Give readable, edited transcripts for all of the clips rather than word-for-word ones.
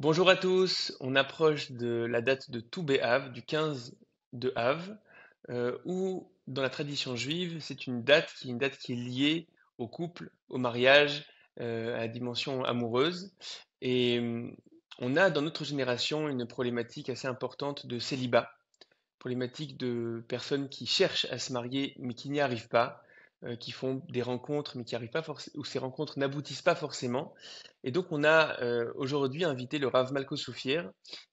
Bonjour à tous, on approche de la date de Tou B'Av, du 15 de Av, où dans la tradition juive, c'est une date qui est liée au couple, au mariage, à la dimension amoureuse. Et on a dans notre génération une problématique assez importante de célibat, problématique de personnes qui cherchent à se marier mais qui n'y arrivent pas, qui font des rencontres mais qui arrivent pas où ces rencontres n'aboutissent pas forcément. Et donc on a aujourd'hui invité le Rav Malko Soufier,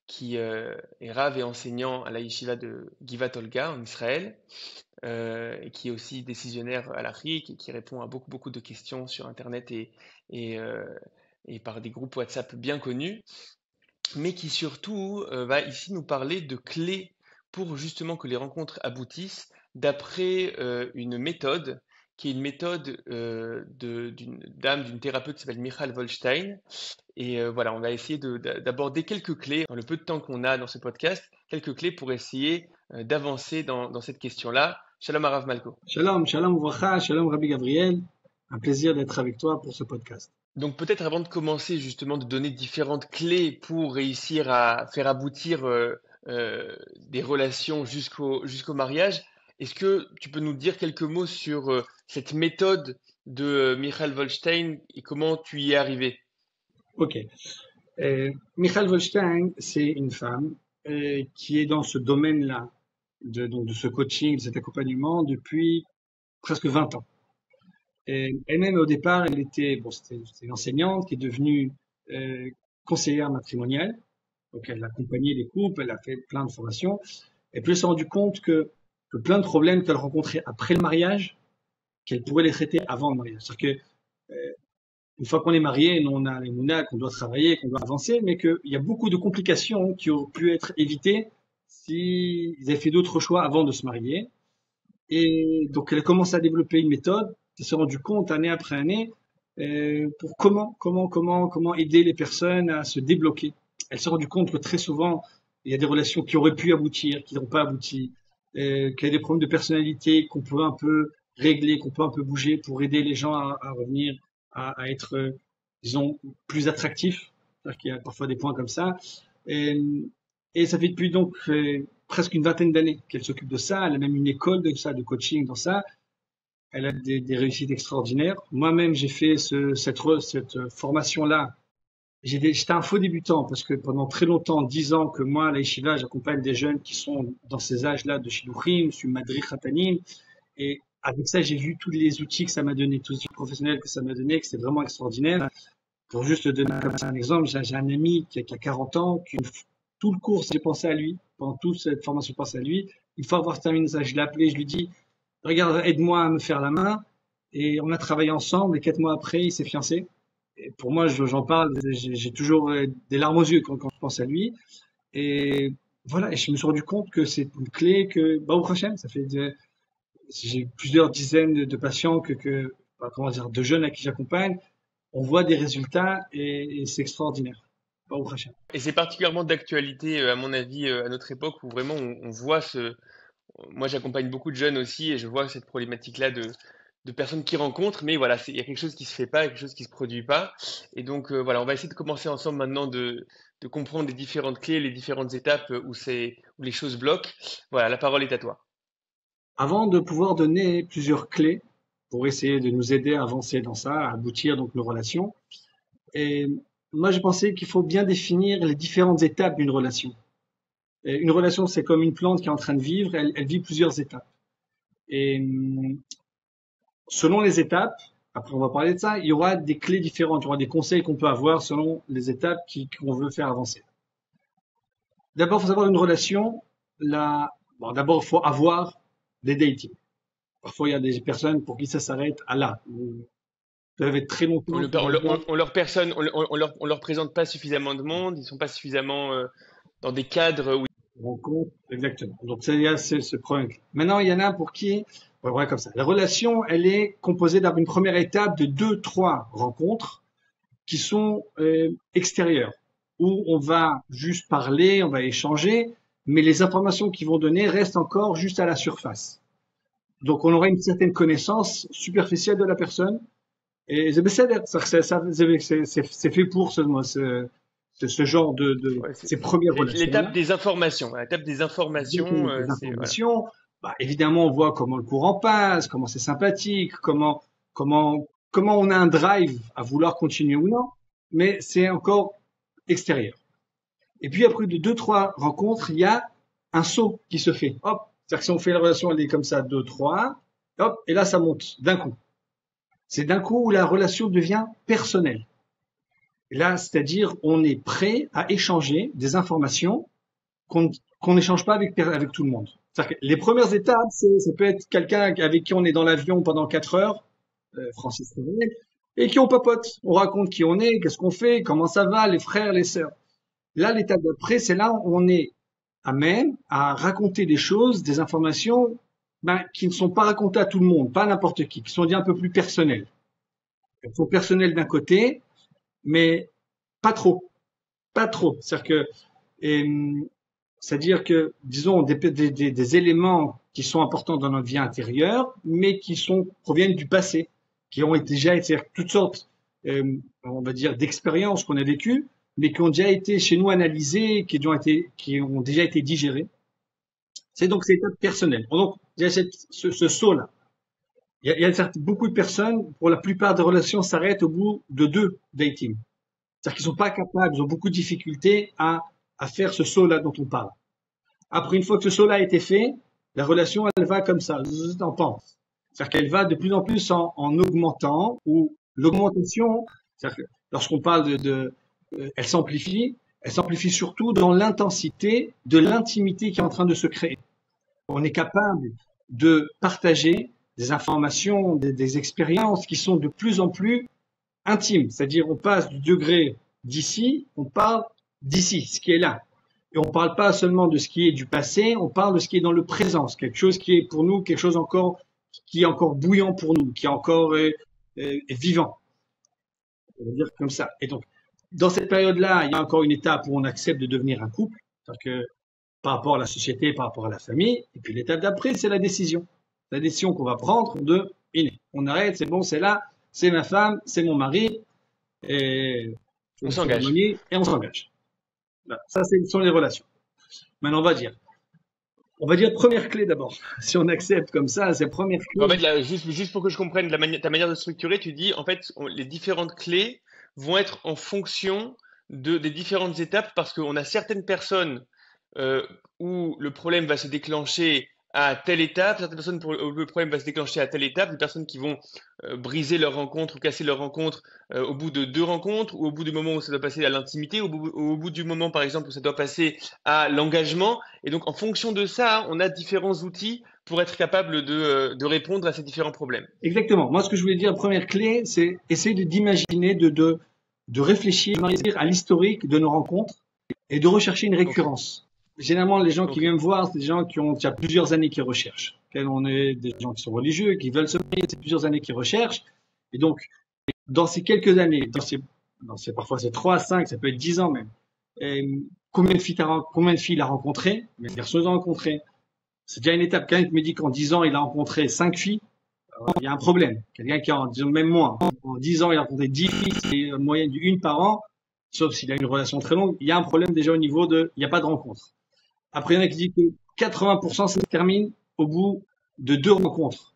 qui est Rav et enseignant à la yeshiva de Givat Olga en Israël, et qui est aussi décisionnaire à l'Afrique et qui répond à beaucoup de questions sur Internet et, euh, et par des groupes WhatsApp bien connus, mais qui surtout va ici nous parler de clés pour justement que les rencontres aboutissent d'après une méthode qui est une méthode d'une dame, d'une thérapeute qui s'appelle Michal Volstein. Et voilà, on va essayer d'aborder quelques clés dans le peu de temps qu'on a dans ce podcast, quelques clés pour essayer d'avancer dans cette question-là. Shalom Arav Malko. Shalom, shalom Uvracha, shalom Rabbi Gabriel. Un plaisir d'être avec toi pour ce podcast. Donc peut-être avant de commencer justement de donner différentes clés pour réussir à faire aboutir des relations jusqu'au mariage, est-ce que tu peux nous dire quelques mots sur cette méthode de Michael Volstein et comment tu y es arrivé? Ok. Michal Volstein, c'est une femme qui est dans ce domaine-là, donc de ce coaching, de cet accompagnement depuis presque 20 ans. Et elle-même, au départ, c'était une enseignante qui est devenue conseillère matrimoniale. Donc, elle a accompagné les couples, elle a fait plein de formations. Et puis, elle s'est rendue compte que plein de problèmes qu'elle rencontrait après le mariage, qu'elle pourrait les traiter avant le mariage. C'est-à-dire que une fois qu'on est marié, on a les mounas, qu'on doit travailler, qu'on doit avancer, mais qu'il y a beaucoup de complications qui auraient pu être évitées s'ils avaient fait d'autres choix avant de se marier. Et donc, elle a commencé à développer une méthode. Elle s'est rendue compte année après année pour comment aider les personnes à se débloquer. Elle s'est rendue compte que très souvent, il y a des relations qui auraient pu aboutir, qui n'ont pas abouti, qu'il y a des problèmes de personnalité qu'on peut un peu régler, qu'on peut un peu bouger pour aider les gens à revenir à être, disons, plus attractifs. C'est-à-dire qu'il y a parfois des points comme ça. Et, et ça fait depuis donc presque une vingtaine d'années qu'elle s'occupe de ça. Elle a même une école de ça, de coaching dans ça. Elle a des réussites extraordinaires. Moi-même, j'ai fait cette formation-là. J'étais un faux débutant parce que pendant très longtemps, 10 ans que moi, à la yeshiva, j'accompagne des jeunes qui sont dans ces âges-là de shidduchim, je suis madrich khatanim. Et avec ça, j'ai vu tous les outils que ça m'a donné, tous les outils professionnels que ça m'a donné, que c'était vraiment extraordinaire. Pour juste te donner comme ça un exemple, j'ai un ami qui a 40 ans, tout le cours, j'ai pensé à lui. Pendant toute cette formation, je pense à lui. Une fois avoir terminé ça, je l'ai appelé, je lui dis, regarde, aide-moi à me faire la main. Et on a travaillé ensemble et 4 mois après, il s'est fiancé. Et pour moi, j'en parle, j'ai toujours des larmes aux yeux quand je pense à lui. Et voilà, et je me suis rendu compte que c'est une clé que, bah, au prochain, j'ai plusieurs dizaines de patients bah, comment dire, de jeunes à qui j'accompagne. On voit des résultats et c'est extraordinaire. Bah, au prochain. Et c'est particulièrement d'actualité, à mon avis, à notre époque, où vraiment on voit ce... Moi, j'accompagne beaucoup de jeunes aussi et je vois cette problématique-là de personnes qui rencontrent, mais voilà, il y a quelque chose qui se fait pas, quelque chose qui se produit pas. Et donc, voilà, on va essayer de commencer ensemble maintenant de comprendre les différentes clés, les différentes étapes où les choses bloquent. Voilà, la parole est à toi. Avant de pouvoir donner plusieurs clés pour essayer de nous aider à avancer dans ça, à aboutir donc nos relations, et moi, j'ai pensé qu'il faut bien définir les différentes étapes d'une relation. Et une relation, c'est comme une plante qui est en train de vivre, elle vit plusieurs étapes. Et selon les étapes, après on va parler de ça, il y aura des clés différentes, il y aura des conseils qu'on peut avoir selon les étapes qu'on veut faire avancer. D'abord, il faut savoir une relation, bon, d'abord, il faut avoir des dating. Parfois, il y a des personnes pour qui ça s'arrête à là. Ils peuvent être très longtemps pour avoir. On leur présente pas suffisamment de monde, ils sont pas suffisamment dans des cadres où Rencontre, exactement. Donc, il y a ce problème. Maintenant, il y en a pour qui, ouais, ouais, comme ça. La relation, elle est composée d'une première étape de 2, 3 rencontres qui sont extérieures, où on va juste parler, on va échanger, mais les informations qu'ils vont donner restent encore juste à la surface. Donc, on aura une certaine connaissance superficielle de la personne, et c'est fait pour ce genre Ouais, ces premières c'est l'étape relations-là. des informations. L'étape des informations, Exactement, des c'est voilà. informations. Bah, évidemment, on voit comment le courant passe, comment c'est sympathique, comment on a un drive à vouloir continuer ou non, mais c'est encore extérieur. Et puis après de deux, trois rencontres, il y a un saut qui se fait. Hop, c'est-à-dire que si on fait la relation, elle est comme ça, deux, trois, hop, et là ça monte d'un coup. C'est d'un coup où la relation devient personnelle. Et là, c'est-à-dire on est prêt à échanger des informations qu'on n'échange pas avec tout le monde. C'est-à-dire que les premières étapes, ça peut être quelqu'un avec qui on est dans l'avion pendant 4 heures, Francis Réveil, et qui on papote. On raconte qui on est, qu'est-ce qu'on fait, comment ça va, les frères, les sœurs. Là, l'étape d'après, c'est là où on est à même à raconter des choses, des informations qui ne sont pas racontées à tout le monde, pas à n'importe qui sont dit un peu plus personnelles. Elles sont personnelles d'un côté, mais pas trop. Pas trop. Euh, c'est-à-dire que, disons, des éléments qui sont importants dans notre vie intérieure, mais proviennent du passé, qui ont déjà été toutes sortes, on va dire, d'expériences qu'on a vécues, mais qui ont déjà été chez nous analysées, qui ont déjà été digérées. C'est donc cette étape personnelle. Donc, il y a ce saut-là. Il y a beaucoup de personnes, pour la plupart des relations, s'arrêtent au bout de 2 datings. C'est-à-dire qu'ils sont pas capables, ils ont beaucoup de difficultés à faire ce saut-là dont on parle. Après, une fois que ce saut-là a été fait, la relation, elle va comme ça, en pente. C'est-à-dire qu'elle va de plus en plus en augmentant, ou l'augmentation, c'est-à-dire que lorsqu'on parle elle s'amplifie surtout dans l'intensité de l'intimité qui est en train de se créer. On est capable de partager des informations, des expériences qui sont de plus en plus intimes. C'est-à-dire, on passe du degré d'ici, on parle d'ici, ce qui est là. Et on ne parle pas seulement de ce qui est du passé, on parle de ce qui est dans le présent, quelque chose qui est pour nous quelque chose encore qui est encore bouillant pour nous, qui est encore vivant. On va dire comme ça. Et donc, dans cette période-là, il y a encore une étape où on accepte de devenir un couple, c'est-à-dire que par rapport à la société, par rapport à la famille. Et puis l'étape d'après, c'est la décision. La décision qu'on va prendre de, on arrête, c'est bon, c'est là, c'est ma femme, c'est mon mari, et On s'engage. et on s'engage. Voilà. Ça, ce sont les relations. Maintenant, on va dire première clé d'abord. Si on accepte comme ça, c'est première En fait, clé. là, juste pour que je comprenne ta manière de structurer, tu dis, en fait, les différentes clés vont être en fonction des différentes étapes parce qu'on a certaines personnes euh, où le problème va se déclencher à telle étape, certaines personnes où le problème va se déclencher à telle étape, des personnes qui vont briser leur rencontre ou casser leur rencontre au bout de 2 rencontres ou au bout du moment où ça doit passer à l'intimité, au bout du moment, par exemple, où ça doit passer à l'engagement. Et donc, en fonction de ça, on a différents outils pour être capable de répondre à ces différents problèmes. Exactement. Moi, ce que je voulais dire, première clé, c'est essayer d'imaginer, de réfléchir à l'historique de nos rencontres et de rechercher une Ok, récurrence. Généralement, les gens qui ok, viennent me voir, c'est des gens qui ont déjà plusieurs années qui recherchent. On est des gens qui sont religieux, qui veulent se marier, c'est plusieurs années qui recherchent. Et donc, dans ces quelques années, parfois c'est 3, 5, ça peut être 10 ans même. Et combien de filles il a rencontré, combien de garçons il a rencontré. C'est déjà une étape. Quelqu'un qui me dit qu'en 10 ans, il a rencontré 5 filles, il y a un problème. Quelqu'un qui, disons même moins, en 10 ans, il a rencontré 10 filles, c'est une moyenne d'une par an, sauf s'il a une relation très longue, il y a un problème déjà au niveau il n'y a pas de rencontre. Après, il y en a qui disent que 80% se termine au bout de 2 rencontres.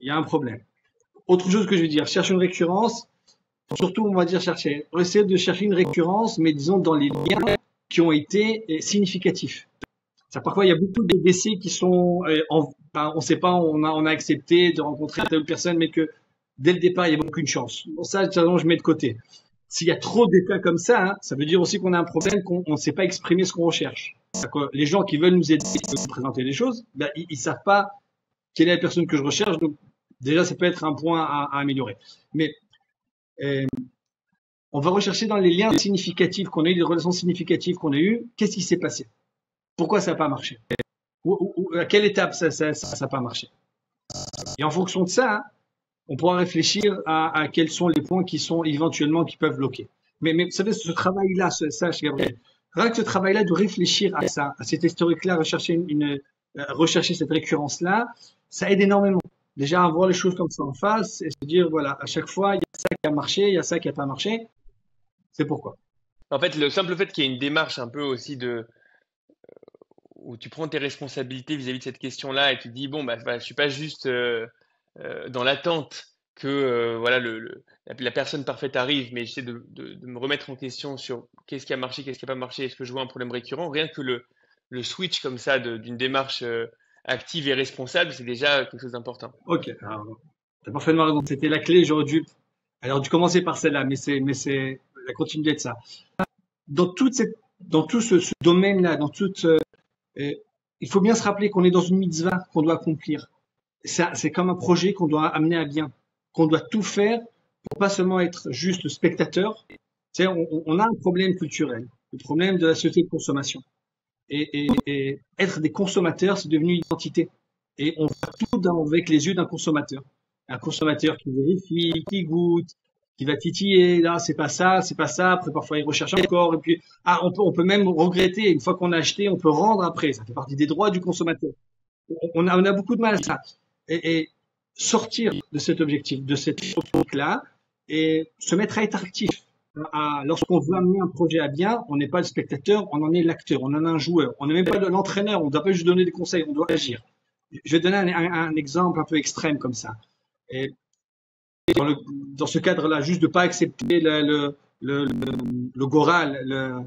Il y a un problème. Autre chose que je veux dire, cherche une récurrence. Surtout, on va dire essayer de chercher une récurrence, mais disons dans les liens qui ont été significatifs. Parfois, il y a beaucoup de décès qui sont, on ne sait pas, on a accepté de rencontrer telle personne, mais que dès le départ, il n'y avait aucune chance. Bon, ça, je mets de côté. S'il y a trop d'états comme ça, hein, ça veut dire aussi qu'on a un problème, qu'on ne sait pas exprimer ce qu'on recherche. Les gens qui veulent nous aider, qui veulent nous présenter des choses, ils ne savent pas quelle est la personne que je recherche. Donc, déjà, ça peut être un point à améliorer. Mais euh, on va rechercher dans les liens significatifs qu'on a eu, les relations significatives qu'on a eues, qu'est-ce qui s'est passé? Pourquoi ça n'a pas marché? À quelle étape ça n'a pas marché? Et en fonction de ça, on pourra réfléchir à quels sont les points qui sont éventuellement qui peuvent bloquer. Mais vous savez, ce travail-là, ça, Gabriel, rien que ce travail-là de réfléchir à ça, à cet historique-là, rechercher cette récurrence-là, ça aide énormément. Déjà à voir les choses comme ça en face et se dire, voilà, à chaque fois, il y a ça qui a marché, il y a ça qui n'a pas marché. C'est pourquoi. En fait, le simple fait qu'il y ait une démarche un peu aussi où tu prends tes responsabilités vis-à-vis de cette question-là et tu te dis, bon, bah, voilà, je suis pas juste dans l'attente que voilà, la personne parfaite arrive, mais j'essaie de me remettre en question sur qu'est-ce qui a marché, qu'est-ce qui n'a pas marché, est-ce que je vois un problème récurrent. Rien que le switch comme ça d'une démarche active et responsable, c'est déjà quelque chose d'important. Ok, alors, t'as parfaitement raison. C'était la clé. Alors dû commencer par celle-là, mais c'est la continuité de ça. Dans tout ce domaine-là, euh, il faut bien se rappeler qu'on est dans une mitzvah qu'on doit accomplir. C'est comme un projet qu'on doit amener à bien, qu'on doit tout faire pour pas seulement être juste spectateur. Tu sais, on a un problème culturel, le problème de la société de consommation. Et être des consommateurs, c'est devenu une identité. Et on voit tout avec les yeux d'un consommateur. Un consommateur qui vérifie, qui goûte, qui va titiller, là, c'est pas ça, c'est pas ça. Après, parfois, il recherche encore. Et puis, on peut même regretter. Une fois qu'on a acheté, on peut rendre après. Ça fait partie des droits du consommateur. On a beaucoup de mal à ça. Et sortir de cet objectif, de cette optique-là, et se mettre à être actif. Lorsqu'on veut amener un projet à bien, on n'est pas le spectateur, on en est l'acteur, on en est un joueur. On n'est même pas l'entraîneur, on ne doit pas juste donner des conseils, on doit agir. Je vais donner un exemple un peu extrême comme ça. Et dans ce cadre-là, juste de pas accepter le goral, euh,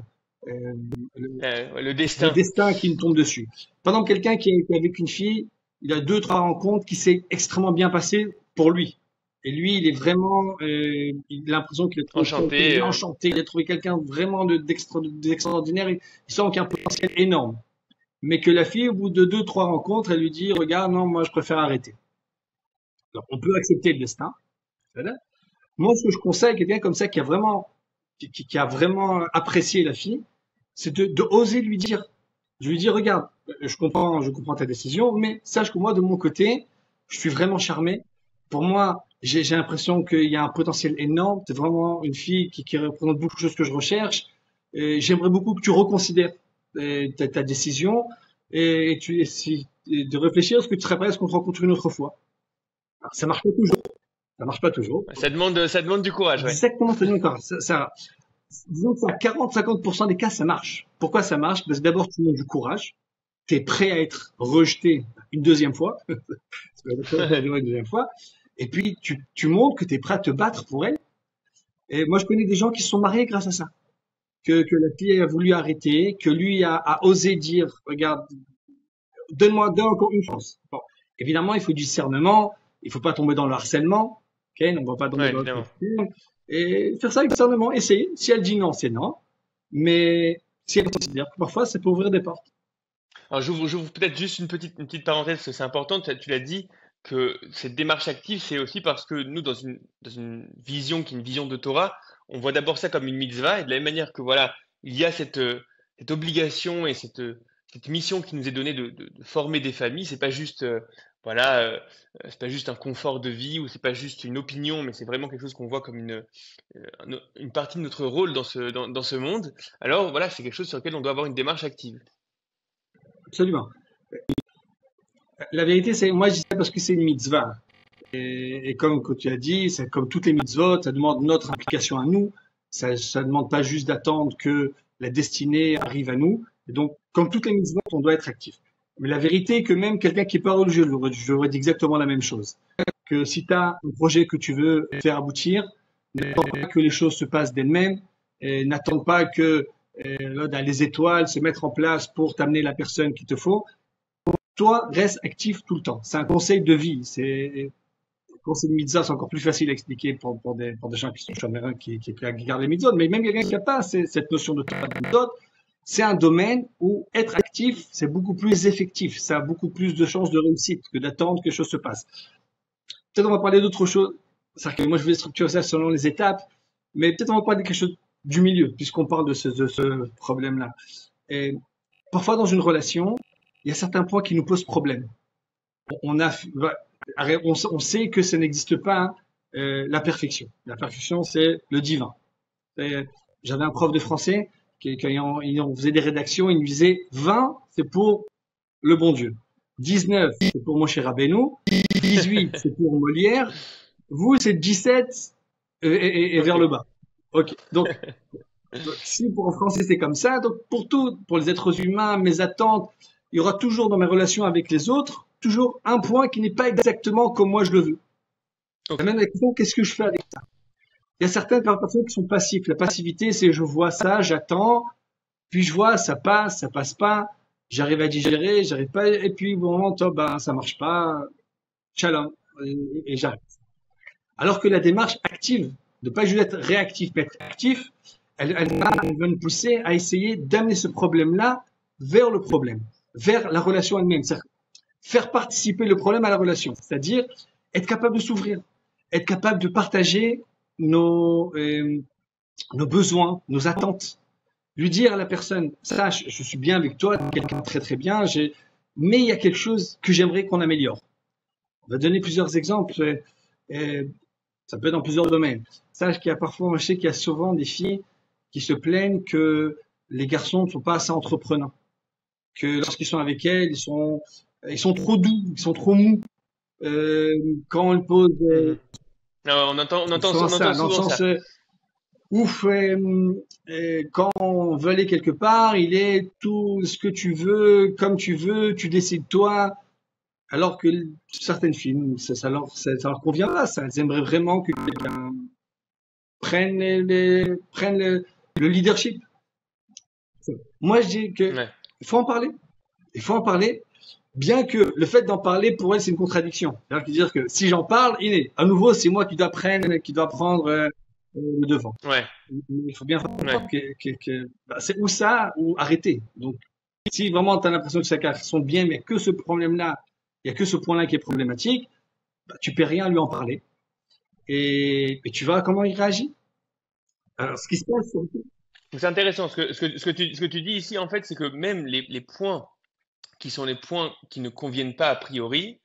le, Le le destin. destin qui nous tombe dessus. Par exemple, quelqu'un qui est avec une fille, il a deux, trois rencontres qui s'est extrêmement bien passé pour lui. Et lui, il est vraiment, il a l'impression qu'il a trouvé quelqu'un, il Enchanté. est enchanté, il a trouvé quelqu'un vraiment d'extraordinaire, il sent qu'il y a un potentiel énorme. Mais que la fille, au bout de deux, trois rencontres, elle lui dit, regarde, non, moi, je préfère arrêter. Alors, on peut accepter le destin. Voilà. Moi, ce que je conseille à quelqu'un comme ça qui a vraiment apprécié la fille, c'est de oser lui dire. Je lui dis, regarde, je comprends ta décision, mais sache que moi, de mon côté, je suis vraiment charmé. Pour moi, j'ai l'impression qu'il y a un potentiel énorme. C'est vraiment une fille qui représente beaucoup de choses que je recherche. Et j'aimerais beaucoup que tu reconsidères ta décision et de réfléchir à ce que tu serais prêt à ce qu'on se rencontre une autre fois. Alors, ça marche pas toujours. Ça marche pas toujours. Ça demande du courage, ouais. Exactement, c'est d'accord. Disons que à 40-50% des cas, ça marche. Pourquoi ça marche? Parce que d'abord, tu montres du courage. Tu es prêt à être rejeté une deuxième fois. Une deuxième fois. Et puis, tu montres que tu es prêt à te battre pour elle. Et moi, je connais des gens qui se sont mariés grâce à ça. Que la fille a voulu arrêter, que lui a osé dire, regarde, donne encore une chance. Bon. Évidemment, il faut du discernement. Il faut pas tomber dans le harcèlement. Okay, on ne va pas tomber Ouais, dans le évidemment. harcèlement. Et faire ça avec discernement. Essayer. Si elle dit non, c'est non. Mais si elle considère que parfois, ça peut ouvrir des portes. Alors j'ouvre peut-être juste une petite parenthèse, parce que c'est important, tu l'as dit, que cette démarche active, c'est aussi parce que nous, dans une vision qui est une vision de Torah, on voit d'abord ça comme une mitzvah, et de la même manière que voilà, il y a cette obligation et cette mission qui nous est donnée de former des familles, c'est pas juste, voilà, c'est pas juste un confort de vie ou c'est pas juste une opinion, mais c'est vraiment quelque chose qu'on voit comme une partie de notre rôle dans ce monde. Alors voilà, c'est quelque chose sur lequel on doit avoir une démarche active. Absolument. La vérité, c'est, moi, je dis ça parce que c'est une mitzvah. Et comme que tu as dit, c'est comme toutes les mitzvot, ça demande notre implication à nous. Ça demande pas juste d'attendre que la destinée arrive à nous. Et donc, comme toutes les mitzvot, on doit être actif. Mais la vérité est que même quelqu'un qui est pas religieux, je lui aurais dit exactement la même chose. Que si tu as un projet que tu veux faire aboutir, n'attends pas que les choses se passent d'elles-mêmes, et n'attends pas que là, les étoiles se mettent en place pour t'amener la personne qu'il te faut. Toi, reste actif tout le temps. C'est un conseil de vie. Quand c'est une mitzvah, c'est encore plus facile à expliquer pour des gens qui sont chamérins, qui gardent les mitzvot. Mais même quelqu'un qui n'a pas cette notion de mitzvot, c'est un domaine où être actif, c'est beaucoup plus effectif. Ça a beaucoup plus de chances de réussite que d'attendre que les choses se passent. Peut-être on va parler d'autre chose. C'est-à-dire que moi, je vais structurer ça selon les étapes. Mais peut-être on va parler de quelque chose du milieu, puisqu'on parle de ce problème-là. Et parfois, dans une relation, il y a certains points qui nous posent problème. On a, on sait que ça n'existe pas la perfection. La perfection, c'est le divin. J'avais un prof de français qui, quand on faisait des rédactions, il nous disait 20, c'est pour le bon Dieu. 19, c'est pour Moshe Rabbeinu. 18, c'est pour Molière. Vous, c'est 17 et vers Ok. le bas. Ok. Donc, Donc, si pour en français c'est comme ça, donc pour tout, pour les êtres humains, mes attentes, il y aura toujours dans mes relations avec les autres, toujours un point qui n'est pas exactement comme moi je le veux. Ok. La même question, qu'est-ce que je fais avec ça? Il y a certaines personnes qui sont passifs. La passivité, c'est je vois ça, j'attends, puis je vois, ça passe pas, j'arrive à digérer, j'arrive pas, et puis au moment, top, ben, ça marche pas, shalom, et j'arrête. Alors que la démarche active, de pas juste être réactif, mais être actif, elle va nous pousser à essayer d'amener ce problème-là vers le problème, vers la relation elle-même. C'est-à-dire faire participer le problème à la relation. C'est-à-dire être capable de s'ouvrir, être capable de partager nos, nos besoins, nos attentes. Lui dire à la personne, sache, je suis bien avec toi, quelqu'un de très très bien, mais il y a quelque chose que j'aimerais qu'on améliore. On va donner plusieurs exemples. Ça peut être dans plusieurs domaines. Sache qu'il y a parfois, moi je sais qu'il y a souvent des filles qui se plaignent que les garçons ne sont pas assez entreprenants, que lorsqu'ils sont avec elles, ils sont trop doux, ils sont trop mous. Euh, quand on pose Mhm. souvent On entend ça, dans le souvent sens ça. ouf, quand on veut aller quelque part, il est tout ce que tu veux, comme tu veux, tu décides toi. Alors que certaines filles, ça leur convient pas, ça. Elles aimeraient vraiment que quelqu'un prenne le leadership. Moi, je dis que Ouais. il faut en parler. Il faut en parler, bien que le fait d'en parler, pour elle, c'est une contradiction. C'est-à-dire que si j'en parle, à nouveau, c'est moi qui dois prendre le devant. Ouais. Il faut bien faire Ouais. comprendre bah, c'est ou ça ou arrêter. Donc, si vraiment tu as l'impression que chacun sont bien, mais que ce problème-là, il y a que ce point-là qui est problématique, bah, tu peux rien lui en parler. Et tu vois comment il réagit. Alors, ce qui se passe, C'est intéressant. Ce que tu dis ici, en fait, c'est que même les points qui sont les points qui ne conviennent pas a priori,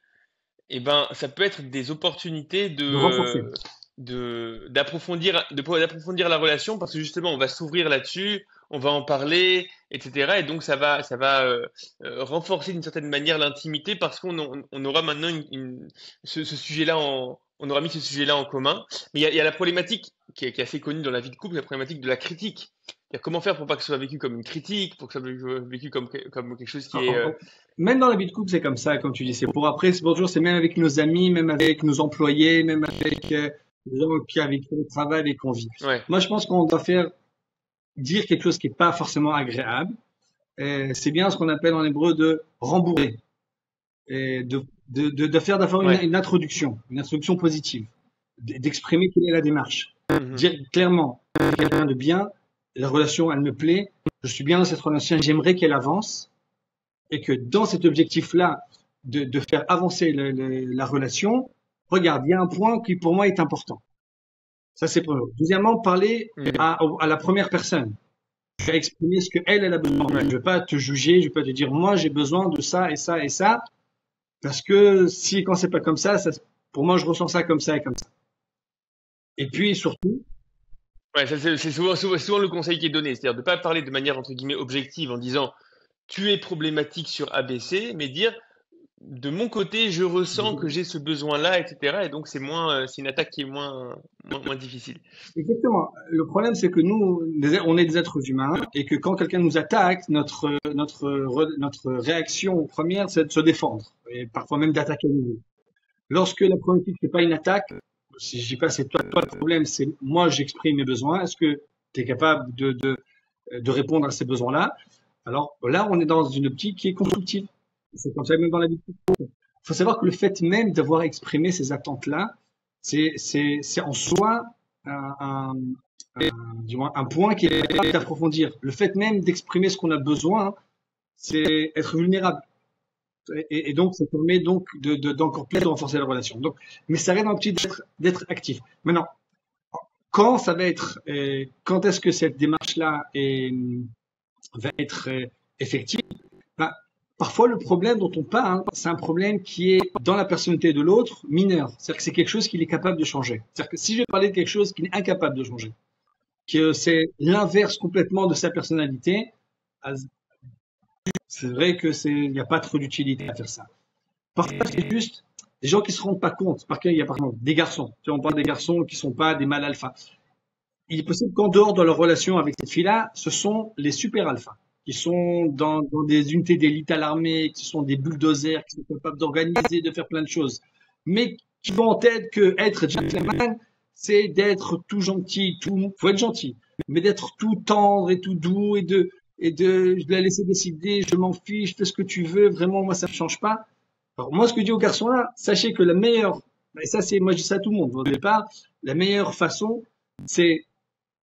eh ben, ça peut être des opportunités de renforcer. d'approfondir la relation parce que justement, on va s'ouvrir là-dessus, on va en parler, etc. Et donc, ça va renforcer d'une certaine manière l'intimité parce on aura maintenant ce sujet-là on aura mis ce sujet-là en commun. Mais il y a la problématique qui est assez connue dans la vie de couple, la problématique de la critique. C'est-à-dire comment faire pour pas que ce soit vécu comme une critique, pour que ce soit vécu comme quelque chose qui est, Même dans la vie de couple, c'est comme ça, comme tu dis. C'est pour après, c'est pour toujours, c'est même avec nos amis, même avec nos employés, même avec les gens avec qui on travaille, avec qui on vit. ouais. Moi, je pense qu'on doit faire dire quelque chose qui n'est pas forcément agréable. C'est bien ce qu'on appelle en hébreu de rembourrer, et de faire d'avoir Ouais. une introduction positive, d'exprimer quelle est la démarche. Mhm. Dire clairement, quelqu'un de bien, la relation, elle me plaît, je suis bien dans cette relation, j'aimerais qu'elle avance, et que dans cet objectif-là, de faire avancer la relation, regarde, il y a un point qui pour moi est important. Ça, c'est pour nous. Deuxièmement, parler Mhm. à la première personne. Exprimer ce qu'elle, elle a besoin. Je Ouais. ne vais pas te juger, je vais pas te dire, moi, j'ai besoin de ça et ça et ça, parce que si, quand c'est pas comme ça, pour moi, je ressens ça comme ça et comme ça. Et puis, surtout, Ouais, ça, c'est souvent le conseil qui est donné, c'est-à-dire de ne pas parler de manière entre guillemets objective en disant tu es problématique sur ABC, mais dire de mon côté je ressens que j'ai ce besoin-là, etc. Et donc c'est une attaque qui est moins difficile. exactement. Le problème, c'est que nous, on est des êtres humains et que quand quelqu'un nous attaque, notre réaction première, c'est de se défendre et parfois même d'attaquer à nouveau. Lorsque la problématique n'est pas une attaque, si je dis pas c'est toi le problème, c'est moi j'exprime mes besoins. Est-ce que tu es capable de répondre à ces besoins-là? Alors là, on est dans une optique qui est constructive. C'est comme ça même dans la vie. Il faut savoir que le fait même d'avoir exprimé ces attentes-là, c'est en soi un, un, du moins un point qui est capable d'approfondir. Le fait même d'exprimer ce qu'on a besoin, c'est être vulnérable. Et donc, ça permet donc d'encore plus de renforcer la relation. Donc, mais ça reste dans le petit d'être actif. Maintenant, quand ça va être, quand est-ce que cette démarche-là va être effective? Ben, parfois, le problème dont on parle, c'est un problème qui est dans la personnalité de l'autre mineur. C'est-à-dire que c'est quelque chose qu'il est capable de changer. C'est-à-dire que si je vais parler de quelque chose qu'il est incapable de changer, que c'est l'inverse complètement de sa personnalité, c'est vrai que il n'y a pas trop d'utilité à faire ça. Parfois, c'est juste des gens qui se rendent pas compte. Par contre, il y a par exemple des garçons. Tu sais, on parle des garçons qui sont pas des mâles alpha. il est possible qu'en dehors de leur relation avec cette fille-là, ce sont les super alphas, qui sont dans des unités d'élite à l'armée, qui sont des bulldozers, qui sont capables d'organiser, de faire plein de choses, mais qui vont en tête que être gentleman, c'est d'être tout gentil, tout, faut être gentil, mais d'être tout tendre et tout doux et de la laisser décider, je m'en fiche, fais ce que tu veux, vraiment, moi, ça ne change pas. Alors, moi, ce que je dis aux garçons là, sachez que la meilleure, et ça, c'est, moi, je dis ça à tout le monde, au départ, la meilleure façon, c'est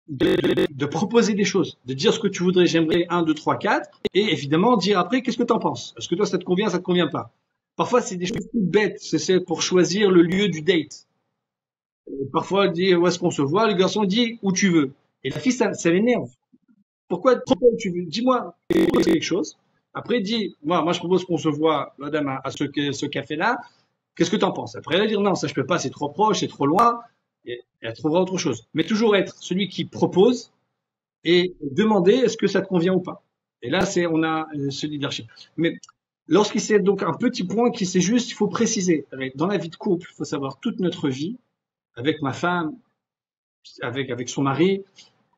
de proposer des choses, de dire ce que tu voudrais, j'aimerais un, 2, 3, 4, et évidemment dire après qu'est-ce que tu en penses. Est-ce que toi ça te convient pas. Parfois c'est des choses toutes bêtes, c'est pour choisir le lieu du date. Parfois dire où est-ce qu'on se voit, le garçon dit où tu veux. Et la fille ça l'énerve. Pourquoi tu veux? Dis-moi quelque chose. Après dis, moi je propose qu'on se voit, madame, à ce café-là. Qu'est-ce que tu en penses? Après elle va dire non, ça je peux pas, c'est trop proche, c'est trop loin. Et elle trouvera autre chose. Mais toujours être celui qui propose et demander est-ce que ça te convient ou pas. Et là, on a ce leadership. Mais lorsqu'il c'est donc un petit point qui c'est juste, il faut préciser. Dans la vie de couple, il faut savoir toute notre vie, avec ma femme, avec son mari,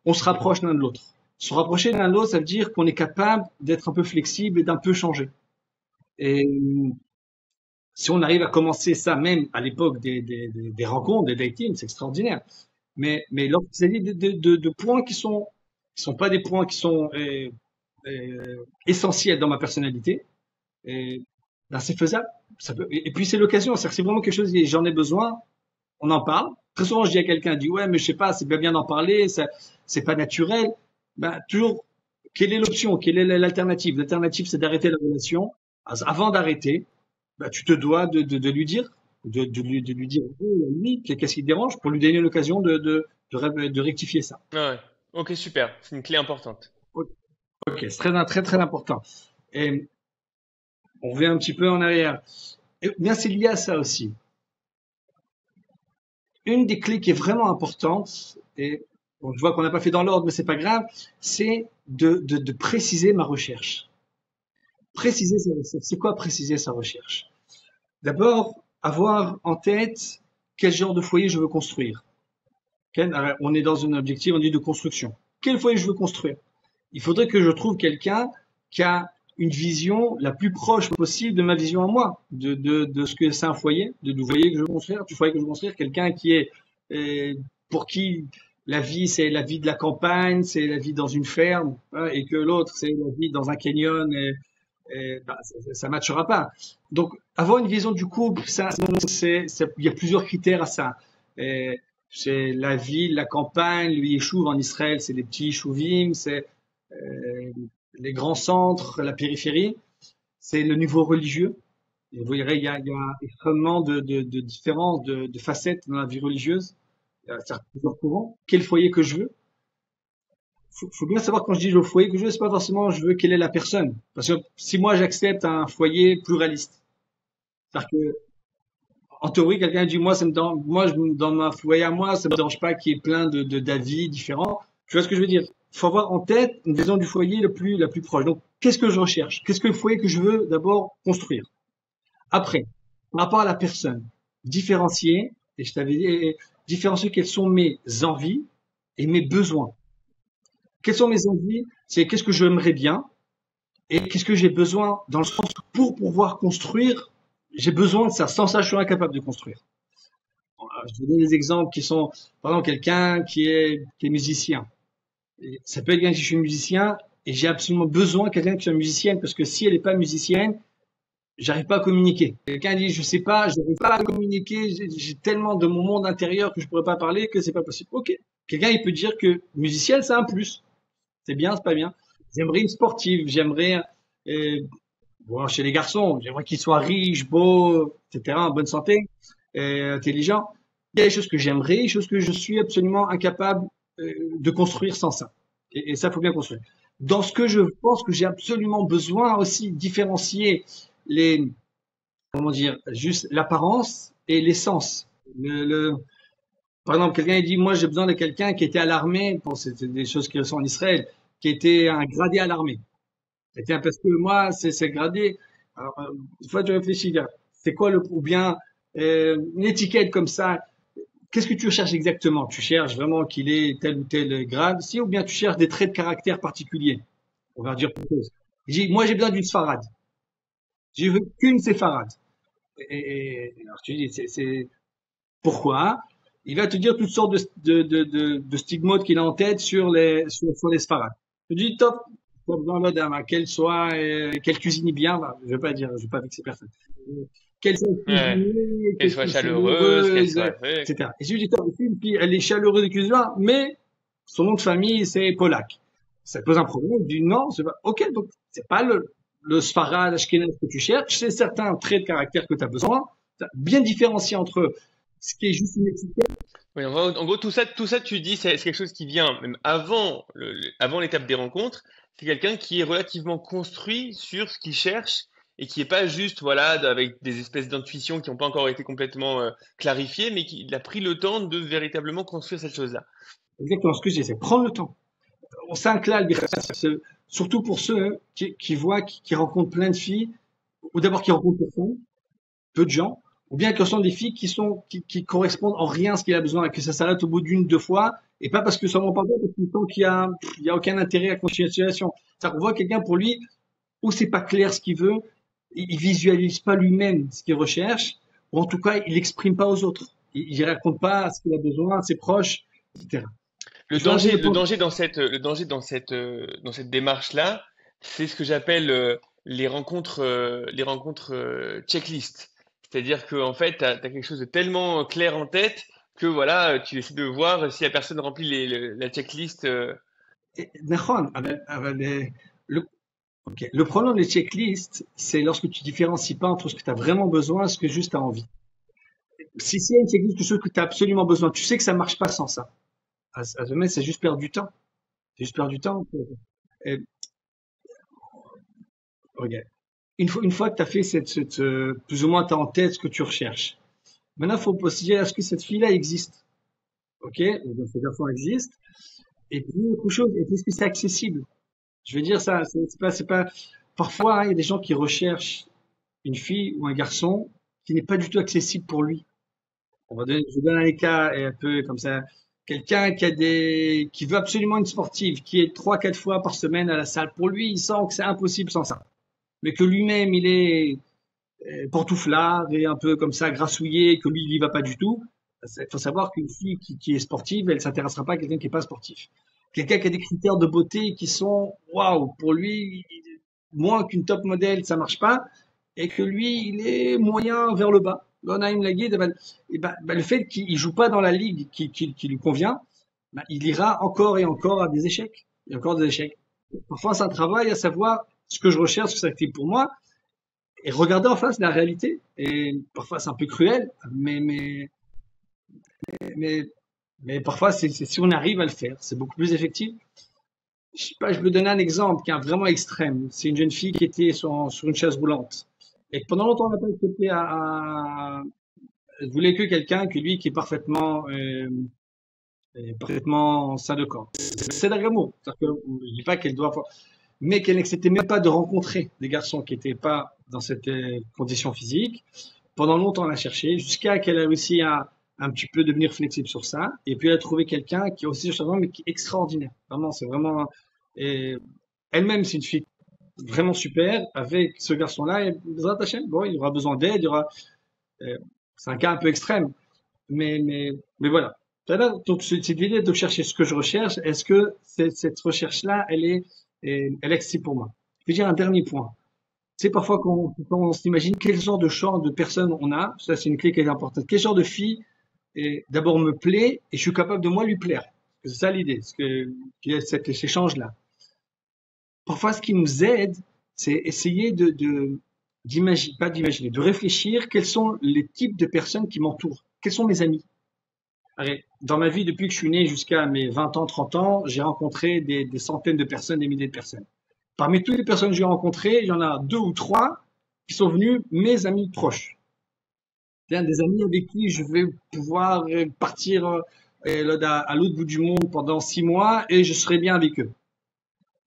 on se rapproche l'un de l'autre. Se rapprocher l'un de l'autre, ça veut dire qu'on est capable d'être un peu flexible et d'un peu changer. Et si on arrive à commencer ça même à l'époque des rencontres, des datings, c'est extraordinaire. Mais lorsqu'il s'agit de points qui sont pas des points qui sont essentiels dans ma personnalité, et, ben c'est faisable. Et puis c'est l'occasion, c'est-à-dire que c'est vraiment quelque chose, j'en ai besoin, on en parle. Très souvent, je dis à quelqu'un, dit ouais, mais je sais pas, c'est bien d'en parler, ça, c'est pas naturel. Ben toujours, quelle est l'option, quelle est l'alternative? L'alternative, c'est d'arrêter la relation. Avant d'arrêter, ben, tu te dois de lui dire, de lui dire lui, qu'est-ce qui te dérange, pour lui donner l'occasion de rectifier ça. Ouais, ouais. Ok, super. C'est une clé importante. Ok, c'est très, très, très important. Et on revient un petit peu en arrière. Et bien, c'est lié à ça aussi. Une des clés qui est vraiment importante, et bon, je vois qu'on n'a pas fait dans l'ordre, mais c'est pas grave, c'est de préciser ma recherche. Préciser sa recherche. C'est quoi préciser sa recherche? D'abord, avoir en tête quel genre de foyer je veux construire. On est dans un objectif, on dit de construction. Quel foyer je veux construire? Il faudrait que je trouve quelqu'un qui a une vision la plus proche possible de ma vision à moi, de ce que c'est un foyer, du foyer que je veux construire, du foyer que je veux construire, quelqu'un qui est pour qui la vie c'est la vie de la campagne, c'est la vie dans une ferme, hein, et que l'autre c'est la vie dans un canyon, et bah, ça matchera pas. Donc avoir une vision du couple, il y a plusieurs critères à ça. Et c'est la ville, la campagne, le yeshuv en Israël, c'est les petits yeshuvim, c'est euh, les grands centres, la périphérie, c'est le niveau religieux. Et vous verrez, il y a extrêmement de différences, de facettes dans la vie religieuse. Il y a plusieurs courants. Quel foyer que je veux? Faut bien savoir quand je dis le foyer que je veux, c'est pas forcément je veux quelle est la personne. Parce que si moi j'accepte un foyer pluraliste, c'est-à-dire que en théorie, quelqu'un dit moi, dans ma foyer à moi, ça me dérange pas qu'il y ait plein d'avis différents. Tu vois ce que je veux dire? Il faut avoir en tête une vision du foyer la plus proche. Donc, qu'est-ce que je recherche? Qu'est-ce que le foyer que je veux d'abord construire? Après, par rapport à la personne, différencier, et je t'avais dit, différencier quelles sont mes envies et mes besoins. Quelles sont mes envies? C'est qu'est-ce que j'aimerais bien et qu'est-ce que j'ai besoin dans le sens où pour pouvoir construire, j'ai besoin de ça. Sans ça, je suis incapable de construire. Je vais donner des exemples qui sont, par exemple, quelqu'un qui est musicien. Et ça peut être quelqu'un qui je suis musicien et j'ai absolument besoin de quelqu'un qui soit musicienne parce que si elle n'est pas musicienne, j'arrive pas à communiquer. Quelqu'un dit, je sais pas, je n'arrive pas à communiquer, j'ai tellement de mon monde intérieur que je pourrais pas parler que c'est pas possible. Ok. Quelqu'un, il peut dire que musicienne, c'est un plus. C'est bien, c'est pas bien. J'aimerais une sportive, j'aimerais, bon, chez les garçons, j'aimerais qu'ils soient riches, beaux, etc., en bonne santé, intelligents. Il y a des choses que j'aimerais, des choses que je suis absolument incapable de construire sans ça. Et ça, faut bien construire. Dans ce que je pense que j'ai absolument besoin aussi, différencier les, comment dire, juste l'apparence et l'essence. Par exemple, quelqu'un il dit, moi j'ai besoin de quelqu'un qui était à l'armée, bon, c'est des choses qui sont en Israël, qui était un gradé à l'armée. C'était parce que moi, c'est gradé. Alors, une fois tu réfléchis, c'est quoi ou bien une étiquette comme ça, qu'est-ce que tu recherches exactement? Tu cherches vraiment qu'il ait tel ou tel grade, si, ou bien tu cherches des traits de caractère particuliers? On va dire quelque chose. Moi, j'ai besoin d'une sfarade. Je veux qu'une séfarade. Alors tu dis, pourquoi? Il va te dire toutes sortes de stigmates qu'il a en tête sur les sfarades. Je dis, top, pas besoin là qu'elle soit, qu'elle cuisine bien, là. Je vais pas vexer personne. Qu'elle soit Ouais. cuisinée, Qu'elle qu'elle soit soit chaleureuse, qu'elle chaleureuse, soit truc. etc. Et je lui dis, top, puis elle est chaleureuse et cuisine, mais son nom de famille, c'est Polak. Ça pose un problème. Je dis, non, c'est pas, ok, donc, c'est pas le sfarad, ashkenaz que tu cherches, c'est certains traits de caractère que tu as besoin. T'as bien différencier entre ce qui est juste une étiquette. Oui, en gros, tout ça, tu dis, c'est quelque chose qui vient même avant avant l'étape des rencontres. C'est quelqu'un qui est relativement construit sur ce qu'il cherche et qui est pas juste, voilà, avec des espèces d'intuitions qui n'ont pas encore été complètement clarifiées, mais qui il a pris le temps de véritablement construire cette chose-là. Exactement ce que je dis, c'est prendre le temps. On s'inclale, surtout pour ceux hein, qui voient, qui rencontrent plein de filles, ou d'abord qui rencontrent personne, peu de gens, ou bien que ce sont des filles qui correspondent en rien à ce qu'il a besoin, et que ça s'arrête au bout d'une, deux fois, et pas parce que ça ne pas bien, parce qu'il sent il y a aucun intérêt à continuer la situation. C'est-à-dire qu'on voit quelqu'un pour lui, ou c'est pas clair ce qu'il veut, il visualise pas lui-même ce qu'il recherche, ou en tout cas, il l'exprime pas aux autres. Il raconte pas ce qu'il a besoin à ses proches, etc. Il faut arrêter de Le prendre. danger le danger dans cette démarche-là, c'est ce que j'appelle les rencontres checklist. C'est-à-dire que en fait, tu as quelque chose de tellement clair en tête que voilà, tu essaies de voir si la personne remplit la checklist. נכון, אבל le, ok. Le problème des checklists, c'est lorsque tu différencies pas entre ce que tu as vraiment besoin et ce que juste tu as envie. Si c'est une checklist de choses que tu as absolument besoin, tu sais que ça marche pas sans ça. À ce moment, c'est juste perdre du temps. C'est juste perdre du temps. Et, regarde. Une fois que tu as fait plus ou moins tu as en tête ce que tu recherches. Maintenant, il faut se dire, est-ce que cette fille-là existe? Ok? Donc, ce garçon existe. Et puis, autre chose, est-ce que c'est accessible? Je veux dire ça, c'est pas, parfois, hein, il y a des gens qui recherchent une fille ou un garçon qui n'est pas du tout accessible pour lui. Je donne un cas un peu comme ça. Quelqu'un qui veut absolument une sportive, qui est trois, quatre fois par semaine à la salle. Pour lui, il sent que c'est impossible sans ça. Mais que lui-même, il est pantouflard et un peu comme ça, grassouillé, que lui, il y va pas du tout. Il faut savoir qu'une fille qui est sportive, elle s'intéressera pas à quelqu'un qui est pas sportif. Quelqu'un qui a des critères de beauté qui sont, waouh, pour lui, moins qu'une top modèle, ça marche pas, et que lui, il est moyen vers le bas. L'Onaim Laguide, le fait qu'il joue pas dans la ligue qui lui convient, ben, il ira encore et encore à des échecs. Et encore des échecs. Parfois, c'est un travail à savoir ce que je recherche, ce que c'est actif pour moi, et regarder en face la réalité. Et parfois, c'est un peu cruel, mais, mais parfois, si on arrive à le faire, c'est beaucoup plus effectif. Je sais pas, je peux donner un exemple qui est vraiment extrême. C'est une jeune fille qui était sur une chaise roulante. Et pendant longtemps, on n'a pas accepté elle voulait que quelqu'un que lui qui est parfaitement sain de corps. C'est d'amour. C'est-à-dire que, je dis pas qu'elle doit, mais qu'elle n'acceptait même pas de rencontrer des garçons qui n'étaient pas dans cette condition physique. Pendant longtemps, elle a cherché, jusqu'à qu'elle a réussi à un petit peu devenir flexible sur ça. Et puis, elle a trouvé quelqu'un qui est aussi sur mais qui est extraordinaire. Vraiment, c'est vraiment, et elle-même, c'est une fille vraiment super. Avec ce garçon-là, et bon, il y aura besoin d'aide, il y aura, euh, c'est un cas un peu extrême. Mais voilà. Donc, c'est l'idée de chercher ce que je recherche. Est-ce que cette recherche-là, elle est accessible pour moi? Je vais dire un dernier point. C'est parfois quand on s'imagine quel genre de champ de personnes on a, ça c'est une clé qui est importante. Quel genre de fille, d'abord me plaît et je suis capable de moi lui plaire. C'est ça l'idée, qu'il y a cet échange-là. Parfois, ce qui nous aide, c'est essayer d'imaginer, pas d'imaginer, de réfléchir quels sont les types de personnes qui m'entourent. Quels sont mes amis? Allez, dans ma vie, depuis que je suis né jusqu'à mes 20 ans, 30 ans, j'ai rencontré des centaines de personnes, des milliers de personnes. Parmi toutes les personnes que j'ai rencontrées, il y en a deux ou trois qui sont venus mes amis proches. C'est-à-dire des amis avec qui je vais pouvoir partir à l'autre bout du monde pendant 6 mois et je serai bien avec eux.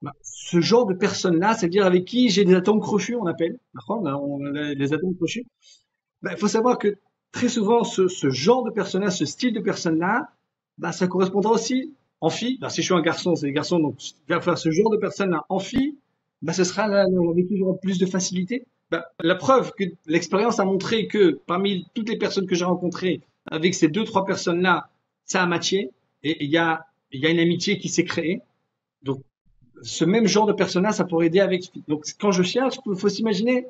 Ben, ce genre de personnes-là, c'est-à-dire avec qui j'ai des atomes crochus, on appelle. D'accord? On a les atomes crochus. Ben, il faut savoir que très souvent, ce genre de personne-là, ce style de personne-là, bah, ça correspondra aussi en fille. Bah, si je suis un garçon, c'est les garçons, donc faire ce genre de personne-là en fille, bah, ce sera là, avec toujours plus de facilité. Bah, la preuve que l'expérience a montré que parmi toutes les personnes que j'ai rencontrées, avec ces deux, trois personnes-là, ça a matché et il y a une amitié qui s'est créée. Donc, ce même genre de personne-là, ça pourrait aider avec. Donc, quand je cherche, il faut s'imaginer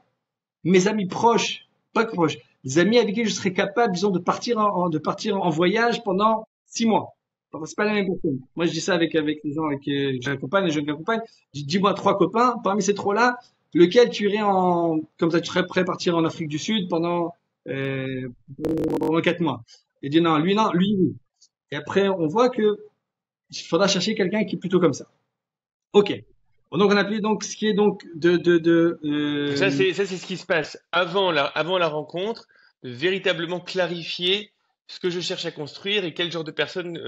mes amis proches, pas proches, des amis avec qui je serais capable, disons, de partir en voyage pendant 6 mois. Enfin, c'est pas la même personne. Moi, je dis ça avec les gens avec qui j'accompagne, les jeunes que j'accompagne. Je dis, dis-moi trois copains. Parmi ces trois-là, lequel tu irais comme ça, tu serais prêt à partir en Afrique du Sud euh, pendant 4 mois. Et dit non, lui, oui. Et après, on voit que il faudra chercher quelqu'un qui est plutôt comme ça. Ok. Bon, donc on a pu donc ce qui est donc Donc ça c'est ce qui se passe avant la rencontre, de véritablement clarifier ce que je cherche à construire et quel genre de personnes,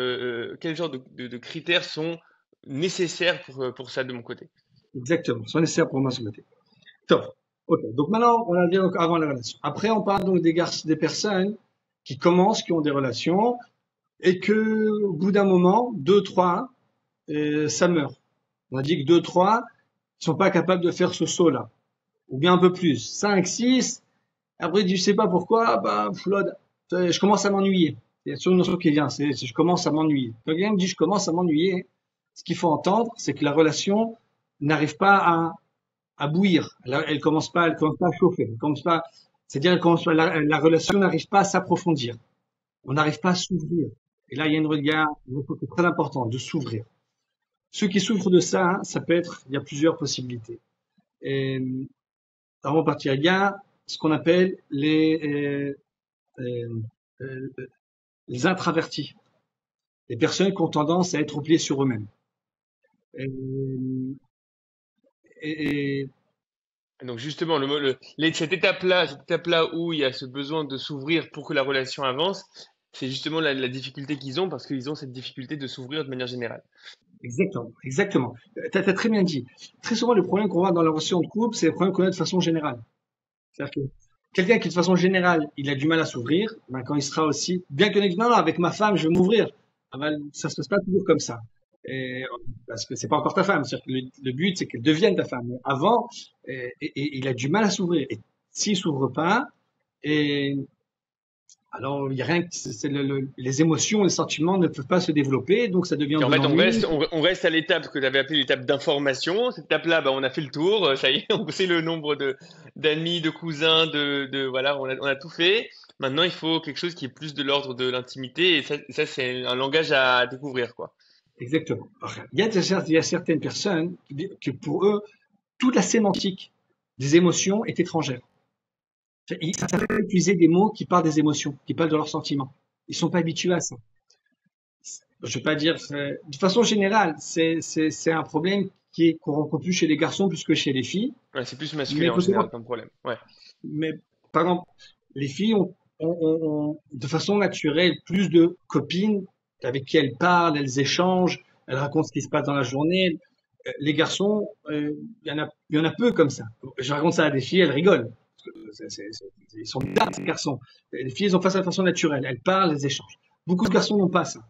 quel genre de critères sont nécessaires pour ça de mon côté. exactement, c'est nécessaire pour moi ce matin. Top. Ok. Donc maintenant, on a dit donc avant la relation. Après, on parle donc des personnes qui commencent, qui ont des relations et que au bout d'un moment, deux, trois, ça meurt. On a dit que deux, trois, ils sont pas capables de faire ce saut-là, ou bien un peu plus. Cinq, six. Après, je sais pas pourquoi, bah, Flood, je commence à m'ennuyer. Il y a toujours une notion qui vient, je commence à m'ennuyer. Quand quelqu'un me dit je commence à m'ennuyer, ce qu'il faut entendre, c'est que la relation n'arrive pas à bouillir. Elle commence pas à chauffer. Elle commence pas, c'est-à-dire, la relation n'arrive pas à s'approfondir. On n'arrive pas à s'ouvrir. Et là, il y a une regard, c'est très important, de s'ouvrir. Ceux qui souffrent de ça, hein, ça peut être, il y a plusieurs possibilités. Et, avant de partir, il y a ce qu'on appelle euh, euh, les introvertis. Les personnes qui ont tendance à être repliées sur eux-mêmes. Et, et Donc justement, cette étape-là où il y a ce besoin de s'ouvrir pour que la relation avance, c'est justement la difficulté qu'ils ont parce qu'ils ont cette difficulté de s'ouvrir de manière générale. exactement, exactement. Tu as très bien dit. Très souvent, le problème qu'on voit dans la relation de couple, c'est le problème qu'on a de façon générale. C'est-à-dire que quelqu'un qui, de façon générale, il a du mal à s'ouvrir, ben, quand il sera aussi, bien qu'il dise non, non, avec ma femme, je vais m'ouvrir. Ah ben, ça se passe pas toujours comme ça. Et, parce que c'est pas encore ta femme. C'est-à-dire que le but, c'est qu'elle devienne ta femme. Mais avant, il a du mal à s'ouvrir. Et s'il s'ouvre pas, et alors il y a rien, les émotions, les sentiments ne peuvent pas se développer, donc ça devient Et en de fait, l'ennui. on reste à l'étape que tu avais appelée l'étape d'information. Cette étape-là, bah, on a fait le tour. Ça y est, on sait le nombre d'amis, de cousins, voilà, on a tout fait. Maintenant, il faut quelque chose qui est plus de l'ordre de l'intimité. Et ça c'est un langage à découvrir, quoi. Exactement. Alors, il y a certaines personnes que pour eux, toute la sémantique des émotions est étrangère. Ils savent pas utiliser des mots qui parlent des émotions, qui parlent de leurs sentiments. Ils sont pas habitués à ça. Je vais pas dire, de façon générale, c'est un problème qu'on rencontre plus chez les garçons plus que chez les filles. Ouais, c'est plus Mais masculin en faut savoir, général comme problème. Ouais. mais par exemple, les filles ont de façon naturelle plus de copines avec qui elles parlent, elles échangent, elles racontent ce qui se passe dans la journée. Les garçons, il y en a peu comme ça. Je raconte ça à des filles, elles rigolent. Ils sont bizarres, ces garçons. Les filles, elles ont face à la façon naturelle. Elles parlent, elles échangent. Beaucoup de garçons n'ont pas ça.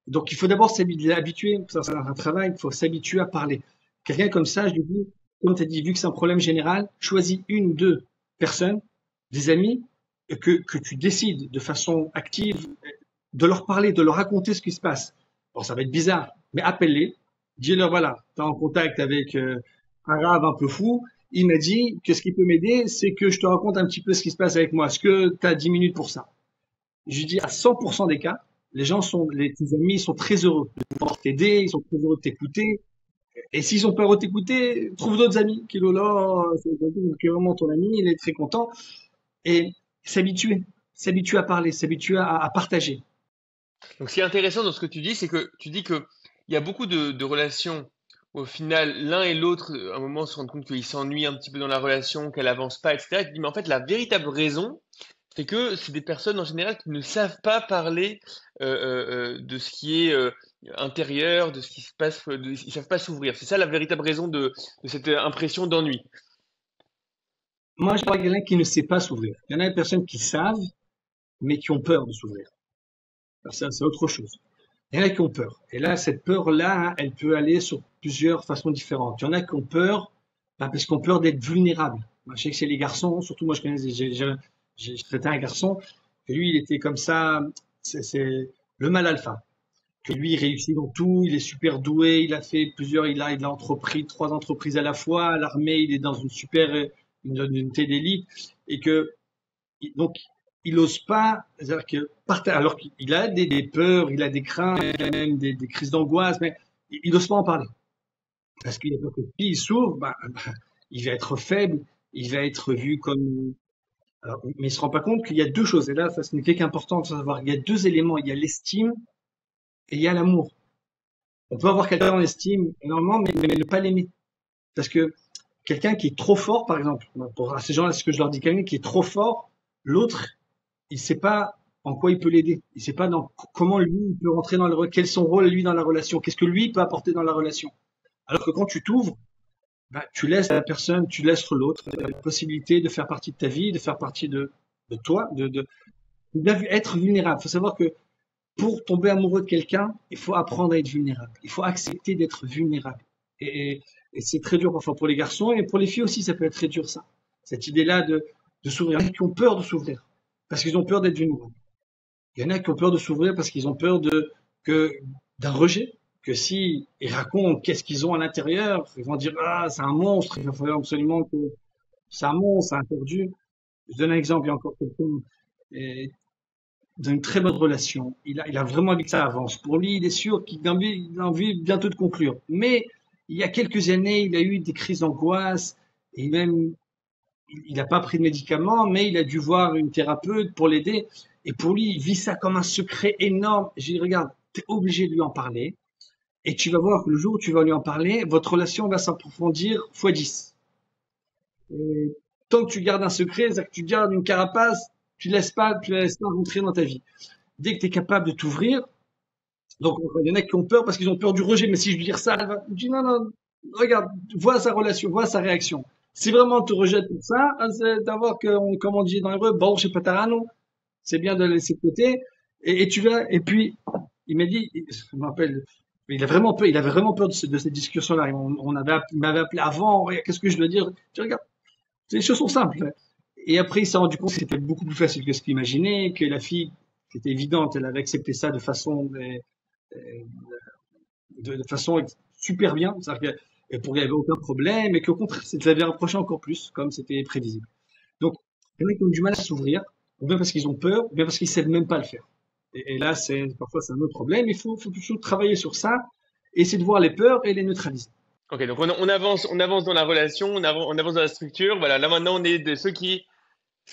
Donc, il faut d'abord s'habituer, ça c'est un travail, il faut s'habituer à parler. Quelqu'un comme ça, je lui dis, comme tu as dit, vu que c'est un problème général, choisis une ou deux personnes, des amis, que tu décides de façon active de leur parler, de leur raconter ce qui se passe. Bon, ça va être bizarre, mais appelle-les, dis-leur, voilà, tu es en contact avec un rave un peu fou, il m'a dit que ce qui peut m'aider, c'est que je te raconte un petit peu ce qui se passe avec moi. Est-ce que tu as 10 minutes pour ça? Je lui dis à 100% des cas, tes amis sont très heureux de pouvoir t'aider, ils sont très heureux de t'écouter. Et s'ils ont peur de t'écouter, trouve d'autres amis. Qui là, c'est vraiment ton ami, il est très content. Et s'habituer à parler, s'habituer à partager. Donc, ce qui est intéressant dans ce que tu dis, c'est que tu dis que il y a beaucoup de relations où, au final, l'un et l'autre, à un moment, se rendent compte qu'ils s'ennuient un petit peu dans la relation, qu'elle avance pas, etc. Et tu dis, mais en fait, la véritable raison, c'est que c'est des personnes en général qui ne savent pas parler de ce qui est intérieur, de ce qui se passe, ils savent pas s'ouvrir. C'est ça la véritable raison de cette impression d'ennui. Moi, je parle de quelqu'un qui ne sait pas s'ouvrir. Il y en a des personnes qui savent, mais qui ont peur de s'ouvrir. Alors ça, c'est autre chose. Il y en a qui ont peur. Et là, cette peur-là, elle peut aller sur plusieurs façons différentes. Il y en a qui ont peur, parce qu'ils ont peur d'être vulnérables. Moi, je sais que c'est les garçons, surtout moi, je connais, j'ai traité un garçon, que lui, il était comme ça, c'est le mal alpha. Que lui, il réussit dans tout, il est super doué, il a fait plusieurs, il a entrepris 3 entreprises à la fois, à l'armée, il est dans une super, une unité d'élite, et que donc, il n'ose pas, c'est-à-dire que, alors qu'il a des peurs, il a des craintes, il a même des crises d'angoisse, mais il n'ose pas en parler. Parce qu'il a peur que s'il s'ouvre, il va être faible, il va être vu comme. Alors, mais il se rend pas compte qu'il y a deux choses. Et là, ça, c'est une clé importante de savoir. Il y a deux éléments. Il y a l'estime et il y a l'amour. On peut avoir quelqu'un en estime énormément, mais ne pas l'aimer. Parce que quelqu'un qui est trop fort, par exemple, pour ces gens-là, ce que je leur dis, quelqu'un qui est trop fort, l'autre, il sait pas en quoi il peut l'aider. Il sait pas dans comment lui il peut rentrer dans quel est son rôle lui dans la relation. Qu'est-ce que lui peut apporter dans la relation. Alors que quand tu t'ouvres, tu laisses la personne, tu laisses l'autre la possibilité de faire partie de ta vie, de faire partie de toi, être vulnérable. Il faut savoir que pour tomber amoureux de quelqu'un, il faut apprendre à être vulnérable. Il faut accepter d'être vulnérable. Et, et c'est très dur parfois pour les garçons et pour les filles aussi, ça peut être très dur ça. Cette idée-là de s'ouvrir. Il y en a qui ont peur de s'ouvrir parce qu'ils ont peur d'être vulnérables. Il y en a qui ont peur de s'ouvrir parce qu'ils ont peur que, d'un rejet. Que si ils racontent qu'est-ce qu'ils ont à l'intérieur, ils vont dire ah c'est un monstre, il va falloir absolument que c'est un monstre, c'est un perdu. Je donne un exemple, il y a encore quelqu'un d'une très bonne relation. Il a vraiment envie que ça avance. Pour lui, il est sûr qu'il a envie bientôt de conclure. Mais il y a quelques années, il a eu des crises d'angoisse et même il n'a pas pris de médicaments, mais il a dû voir une thérapeute pour l'aider. Et pour lui, il vit ça comme un secret énorme. J'ai dit, regarde, tu es obligé de lui en parler. Et tu vas voir que le jour où tu vas lui en parler, votre relation va s'approfondir fois 10. Et tant que tu gardes un secret, c'est-à-dire que tu gardes une carapace, tu laisses pas rentrer dans ta vie. Dès que tu es capable de t'ouvrir, donc il y en a qui ont peur parce qu'ils ont peur du rejet, mais si je lui dis ça, elle va, je dis non, non, regarde, vois sa relation, vois sa réaction. Si vraiment on te rejette pour ça, c'est d'avoir que, comme on dit dans l'hébreu, bon, je sais pas tarano, c'est bien de le laisser de côté, et tu vas, et puis, il m'a dit, je me rappelle, il avait vraiment peur de cette discussion-là. Il m'avait appelé avant, qu'est-ce que je dois dire? Tu regardes, les choses sont simples. Et après, il s'est rendu compte que c'était beaucoup plus facile que ce qu'il imaginait, que la fille, c'était évidente, elle avait accepté ça de façon super bien, c'est-à-dire qu'il n'y avait aucun problème, et qu'au contraire, ça avait rapproché encore plus, comme c'était prévisible. Donc, les mecs ont du mal à s'ouvrir, ou bien parce qu'ils ont peur, ou bien parce qu'ils ne savent même pas le faire. Et là, parfois, c'est un autre problème. Il faut toujours travailler sur ça, et essayer de voir les peurs et les neutraliser. Ok, donc on avance dans la relation, on avance dans la structure. Voilà, là maintenant on est de ceux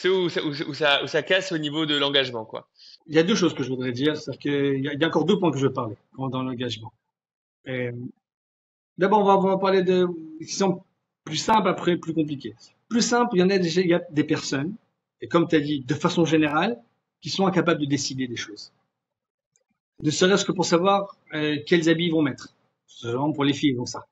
où ça casse au niveau de l'engagement, quoi. Il y a deux choses que je voudrais dire, c'est-à-dire qu'il y a encore deux points que je veux parler dans l'engagement. Et d'abord, on va parler qui sont plus simples, après plus compliqués. Plus simple, il y a des personnes, et comme tu as dit, de façon générale, qui sont incapables de décider des choses. Ne serait-ce que pour savoir quels habits ils vont mettre. Souvent pour les filles, ils font ça.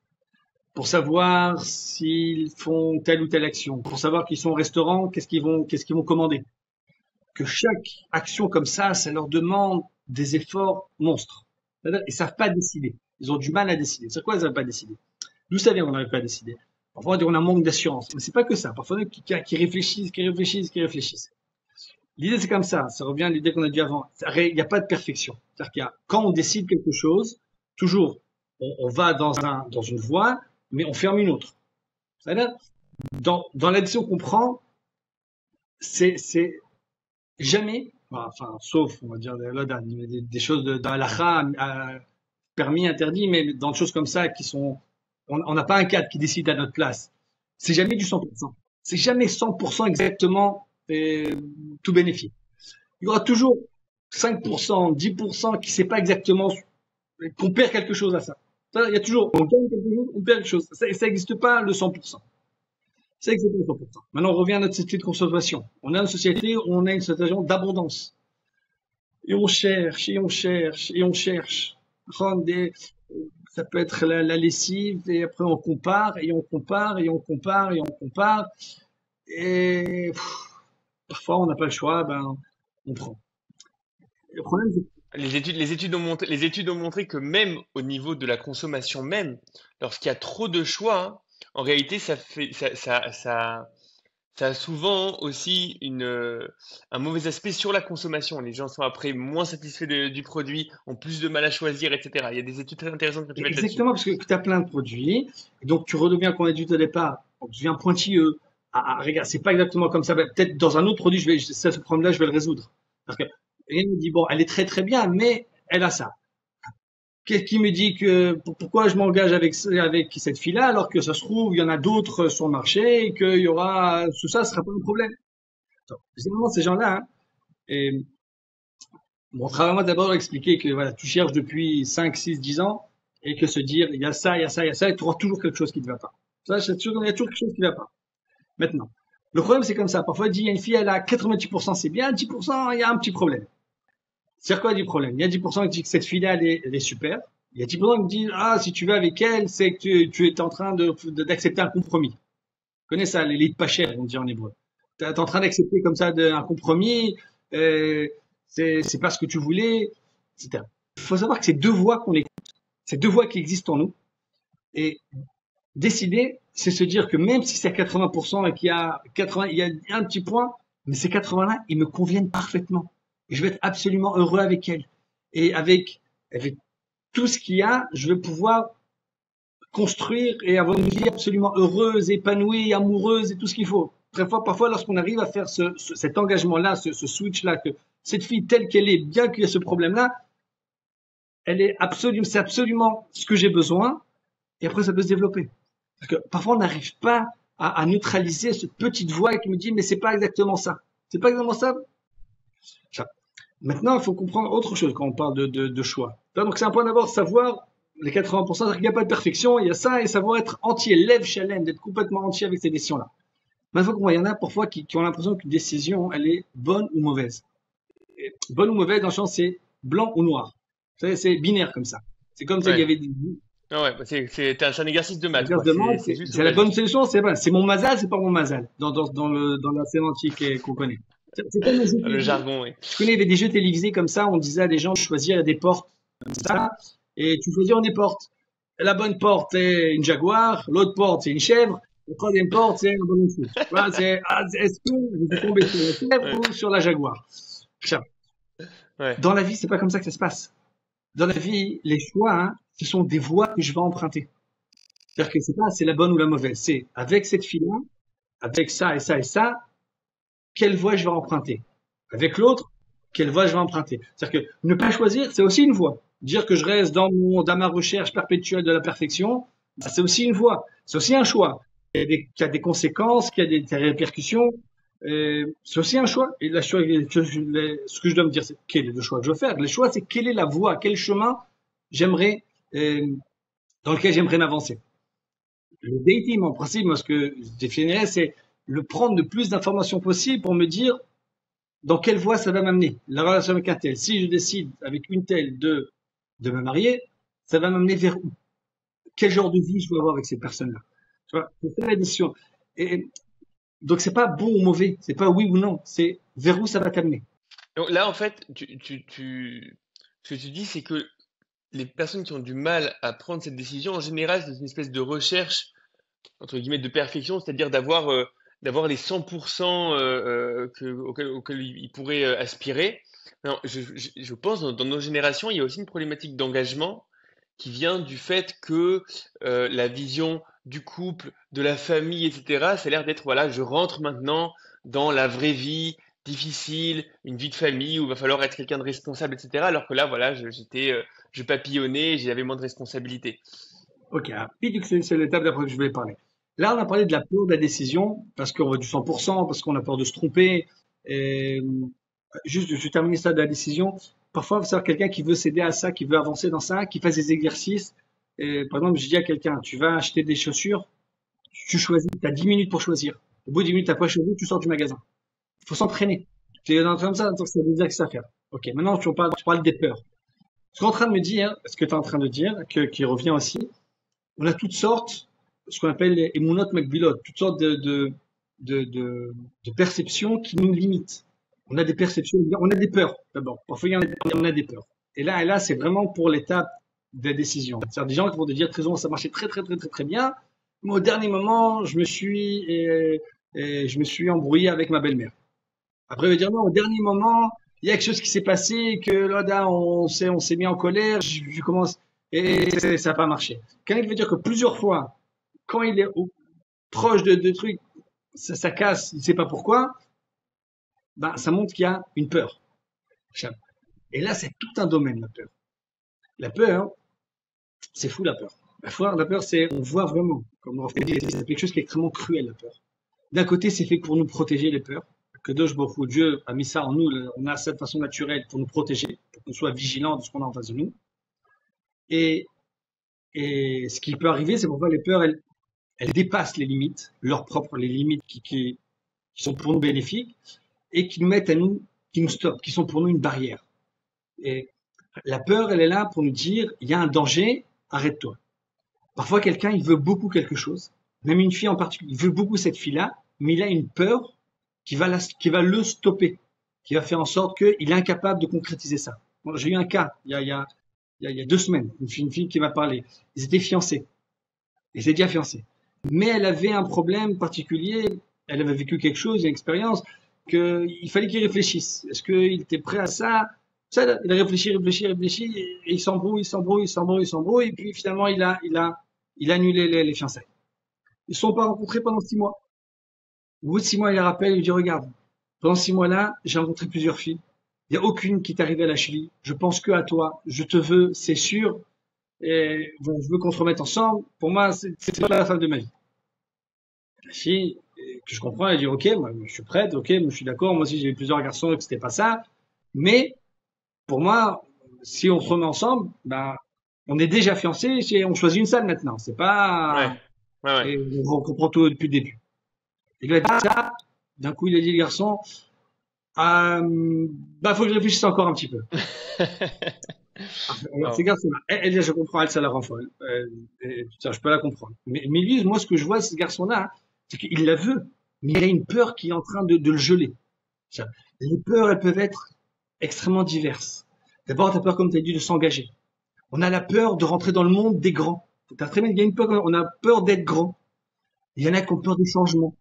Pour savoir s'ils font telle ou telle action. Pour savoir qu'ils sont au restaurant, qu'est-ce qu'ils vont commander. Que chaque action comme ça leur demande des efforts monstres. C'est-à-dire, ils savent pas décider. Ils ont du mal à décider. C'est quoi ils savent pas décider? D'où ça vient qu'on n'arrive pas à décider? Parfois, on dit on a un manque d'assurance. Mais c'est pas que ça. Parfois, on qui réfléchissent, qui réfléchissent, qui réfléchissent. L'idée, c'est comme ça revient à l'idée qu'on a dit avant. Il n'y a pas de perfection. C'est-à-dire quand on décide quelque chose, toujours, on va dans une voie, mais on ferme une autre. C'est-à-dire, dans la décision qu'on prend, c'est jamais, enfin, sauf, on va dire, des choses de halakha, permis, interdit, mais dans des choses comme ça on n'a pas un cadre qui décide à notre place. C'est jamais du 100%. C'est jamais 100% exactement tout bénéfice. Il y aura toujours 5%, 10% qui ne sait pas exactement qu'on perd quelque chose à ça. Il y a toujours, on gagne quelque chose, on perd quelque chose. Ça n'existe pas le 100%. Ça n'existe pas le 100%. Maintenant, on revient à notre société de consommation. On a une société où on a une situation d'abondance. Et on cherche, et on cherche, et on cherche. Ça peut être la lessive, et après on compare, et on compare, et on compare, et on compare. Et parfois, on n'a pas le choix, ben, on prend. Le problème, c'est Les études ont montré que même au niveau de la consommation même, lorsqu'il y a trop de choix, hein, en réalité, ça a souvent aussi un mauvais aspect sur la consommation. Les gens sont après moins satisfaits du produit, ont plus de mal à choisir, etc. Il y a des études très intéressantes qui ont été faites là-dessus. exactement parce que tu as plein de produits, et donc tu redeviens, qu'on a dit au départ, donc tu deviens pointilleux. Regarde, c'est pas exactement comme ça. Ben, peut-être dans un autre produit, ce problème-là, je vais le résoudre. Parce que rien me dit, bon, elle est très très bien, mais elle a ça. Qu'est-ce qui me dit que pourquoi je m'engage avec cette fille-là alors que ça se trouve il y en a d'autres sur le marché et qu'il y aura tout ça, ce sera pas un problème. Donc, généralement ces gens-là, hein, et mon travail moi d'abord expliquer que voilà, tu cherches depuis 5, 6, 10 ans et que se dire il y a ça, il y a ça, il y a ça, et tu auras toujours quelque chose qui ne va pas. Ça, c'est sûr, il y a toujours quelque chose qui ne va pas. Maintenant, le problème c'est comme ça. Parfois, il dit il y a une fille, elle a 90% c'est bien, 10% il y a un petit problème. C'est quoi du problème? Il y a 10% qui dit que cette fille-là, elle est super. Il y a 10% qui me disent, ah, si tu vas avec elle, c'est que tu es en train d'accepter un compromis. Tu connais ça, les leads pas chers, on dit en hébreu. Tu es en train d'accepter comme ça un compromis, euh, c'est pas ce que tu voulais, etc. Il faut savoir que c'est deux voix qu'on écoute, c'est deux voix qui existent en nous. Et décider, c'est se dire que même si c'est à 80% et qu'il y a 80, il y a un petit point, mais ces 80-là, ils me conviennent parfaitement. Et je vais être absolument heureux avec elle. Et avec tout ce qu'il y a, je vais pouvoir construire et avoir une vie absolument heureuse, épanouie, amoureuse et tout ce qu'il faut. Parfois, lorsqu'on arrive à faire cet engagement-là, ce switch-là, que cette fille telle qu'elle est, bien qu'il y ait ce problème-là, c'est absolument ce que j'ai besoin. Et après, ça peut se développer. Parce que parfois, on n'arrive pas à neutraliser cette petite voix qui me dit, mais c'est pas exactement ça. C'est pas exactement ça. Maintenant, il faut comprendre autre chose quand on parle de choix. Donc, c'est un point d'abord savoir les 80%, c'est-à-dire qu'il n'y a pas de perfection, il y a ça, et savoir être entier, lève challenge, d'être complètement entier avec ces décisions-là. Mais il faut comprendre, il y en a parfois qui ont l'impression qu'une décision, elle est bonne ou mauvaise. Et bonne ou mauvaise, dans le sens, c'est blanc ou noir. C'est binaire comme ça. C'est comme ça qu'il y Ouais. avait Ah ouais, bah c'est un exercice de des maths, gars quoi. se demandent, C'est juste ou c'est la pas bonne juste. solution, c'est mon mazal, c'est pas mon mazal, dans la sémantique qu'on connaît. C'est comme les jeux Le télévisés. jargon, oui. Tu connais, il y avait des jeux télévisés comme ça, on disait à des gens de choisir des portes comme ça, et tu choisis des portes. La bonne porte est une Jaguar, l'autre porte c'est une chèvre, la troisième porte c'est un ballon de foot. Voilà, est-ce que vous êtes tombé sur la chèvre Ouais, ou sur la Jaguar? Tiens, ouais, dans la vie, c'est pas comme ça que ça se passe. Dans la vie, les choix, hein, ce sont des voies que je vais emprunter. C'est-à-dire que c'est pas c'est la bonne ou la mauvaise, c'est avec cette fille-là, avec ça et ça et ça, quelle voie je vais emprunter. Avec l'autre, quelle voie je vais emprunter. C'est-à-dire que ne pas choisir, c'est aussi une voie. Dire que je reste dans ma recherche perpétuelle de la perfection, bah, c'est aussi une voie. C'est aussi un choix. Qui a des conséquences, qui a des répercussions. C'est aussi un choix. Et ce que je dois me dire, c'est quel est le choix que je veux faire. Le choix, c'est quelle est la voie, quel chemin j'aimerais, dans lequel j'aimerais m'avancer. Le dating, en principe, moi, ce que je définirais, c'est le prendre le plus d'informations possible pour me dire dans quelle voie ça va m'amener. La relation avec un tel. Si je décide avec une telle de me marier, ça va m'amener vers où? Quel genre de vie je veux avoir avec cette personne-là? Tu vois, c'est ça la décision. Et donc c'est pas bon ou mauvais, c'est pas oui ou non, c'est vers où ça va t'amener. Donc là, en fait, ce que tu dis, c'est que les personnes qui ont du mal à prendre cette décision, en général, c'est une espèce de recherche, entre guillemets, de perfection, c'est-à-dire d'avoir les 100% auxquels ils pourraient aspirer. Non, je pense dans nos générations, il y a aussi une problématique d'engagement qui vient du fait que la vision du couple, de la famille, etc., ça a l'air d'être, voilà, je rentre maintenant dans la vraie vie difficile, une vie de famille où il va falloir être quelqu'un de responsable, etc. Alors que là, voilà, je papillonnais, j'avais moins de responsabilités. Ok, puis c'est l'étape d'après que je voulais parler. Là, on a parlé de la peur de la décision, parce qu'on veut du 100%, parce qu'on a peur de se tromper. Et, juste, je vais terminer ça de la décision. Parfois, il faut savoir quelqu'un qui veut céder à ça, qui veut avancer dans ça, qui fasse des exercices. Et, par exemple, je dis à quelqu'un, tu vas acheter des chaussures, tu choisis, tu as 10 minutes pour choisir. Au bout de 10 minutes, tu n'as pas choisi, tu sors du magasin. Il faut s'entraîner. Tu es comme ça, donc c'est des exercices à faire. Ok, maintenant, tu parles des peurs. Ce qu'on est en train de me dire, ce que tu es en train de dire, qui revient aussi, on a toutes sortes, ce qu'on appelle les émounotes makbilot, toutes sortes de perceptions qui nous limitent. On a des perceptions, on a des peurs d'abord. Parfois, on a des peurs. Et là, c'est vraiment pour l'étape des décisions. C'est-à-dire des gens qui vont te dire très souvent, ça marchait très, très, très, très, très bien. Mais au dernier moment, je me suis embrouillé avec ma belle-mère. Après, il va dire non, au dernier moment, il y a quelque chose qui s'est passé, que là, on s'est mis en colère, je commence, et ça n'a pas marché. Quand il veut dire que plusieurs fois, quand il est proche de trucs, ça casse, il ne sait pas pourquoi, ben, ça montre qu'il y a une peur. Et là, c'est tout un domaine, la peur. La peur, c'est fou, la peur. La peur, c'est, on voit vraiment, comme on fait, c'est quelque chose qui est extrêmement cruel, la peur. D'un côté, c'est fait pour nous protéger les peurs. Que beaucoup Dieu a mis ça en nous, on a cette façon naturelle pour nous protéger, pour qu'on soit vigilant de ce qu'on a en face de nous. Et, et ce qui peut arriver, c'est pourquoi les peurs, elles dépassent les limites, leurs propres, les limites qui sont pour nous bénéfiques, et qui nous mettent à nous, qui nous stoppent, qui sont pour nous une barrière. Et la peur, elle est là pour nous dire, il y a un danger, arrête-toi. Parfois, quelqu'un, il veut beaucoup quelque chose, même une fille en particulier, il veut beaucoup cette fille-là, mais il a une peur qui va le stopper, qui va faire en sorte qu'il est incapable de concrétiser ça. Bon, j'ai eu un cas il y a 2 semaines, une fille qui m'a parlé. Ils étaient fiancés, ils étaient déjà fiancés, mais elle avait un problème particulier. Elle avait vécu quelque chose, une expérience, qu'il fallait qu'il réfléchisse. Est-ce qu'il était prêt à ça? Ça, il a réfléchi, réfléchi, réfléchi, et il s'embrouille, il s'embrouille, il s'embrouille, il s'embrouille, et puis finalement il a annulé les fiançailles. Ils ne se sont pas rencontrés pendant 6 mois. Au bout de 6 mois, il la rappelle, il lui dit, regarde, pendant 6 mois-là, j'ai rencontré plusieurs filles. Il n'y a aucune qui t'est arrivée à la cheville. Je pense que à toi. Je te veux, c'est sûr. Et bon, je veux qu'on se remette ensemble. Pour moi, c'est pas la femme de ma vie. La fille, que je comprends, elle dit, ok, moi, je suis prête, ok, moi, je suis d'accord. Moi aussi, j'ai eu plusieurs garçons et que c'était pas ça. Mais, pour moi, si on se remet ensemble, ben, on est déjà fiancés et on choisit une salle maintenant. C'est Ouais, pas, ouais, ouais. et on comprend tout depuis le début. Et lui a dit ça. D'un coup, il a dit, le garçon, bah, faut que je réfléchisse encore un petit peu. Alors, ces Wow. garçons-là, elle, je comprends, elle, ça la rend folle. Ça, je peux la comprendre. Mais lui, moi, ce que je vois, ce garçon-là, c'est qu'il la veut, mais il a une peur qui est en train de le geler. Ça, les peurs, elles peuvent être extrêmement diverses. D'abord, t'as peur, comme tu as dit, de s'engager. On a la peur de rentrer dans le monde des grands. T'as très bien, il y a une peur, on a peur d'être grand. Il y en a qui ont peur du changement.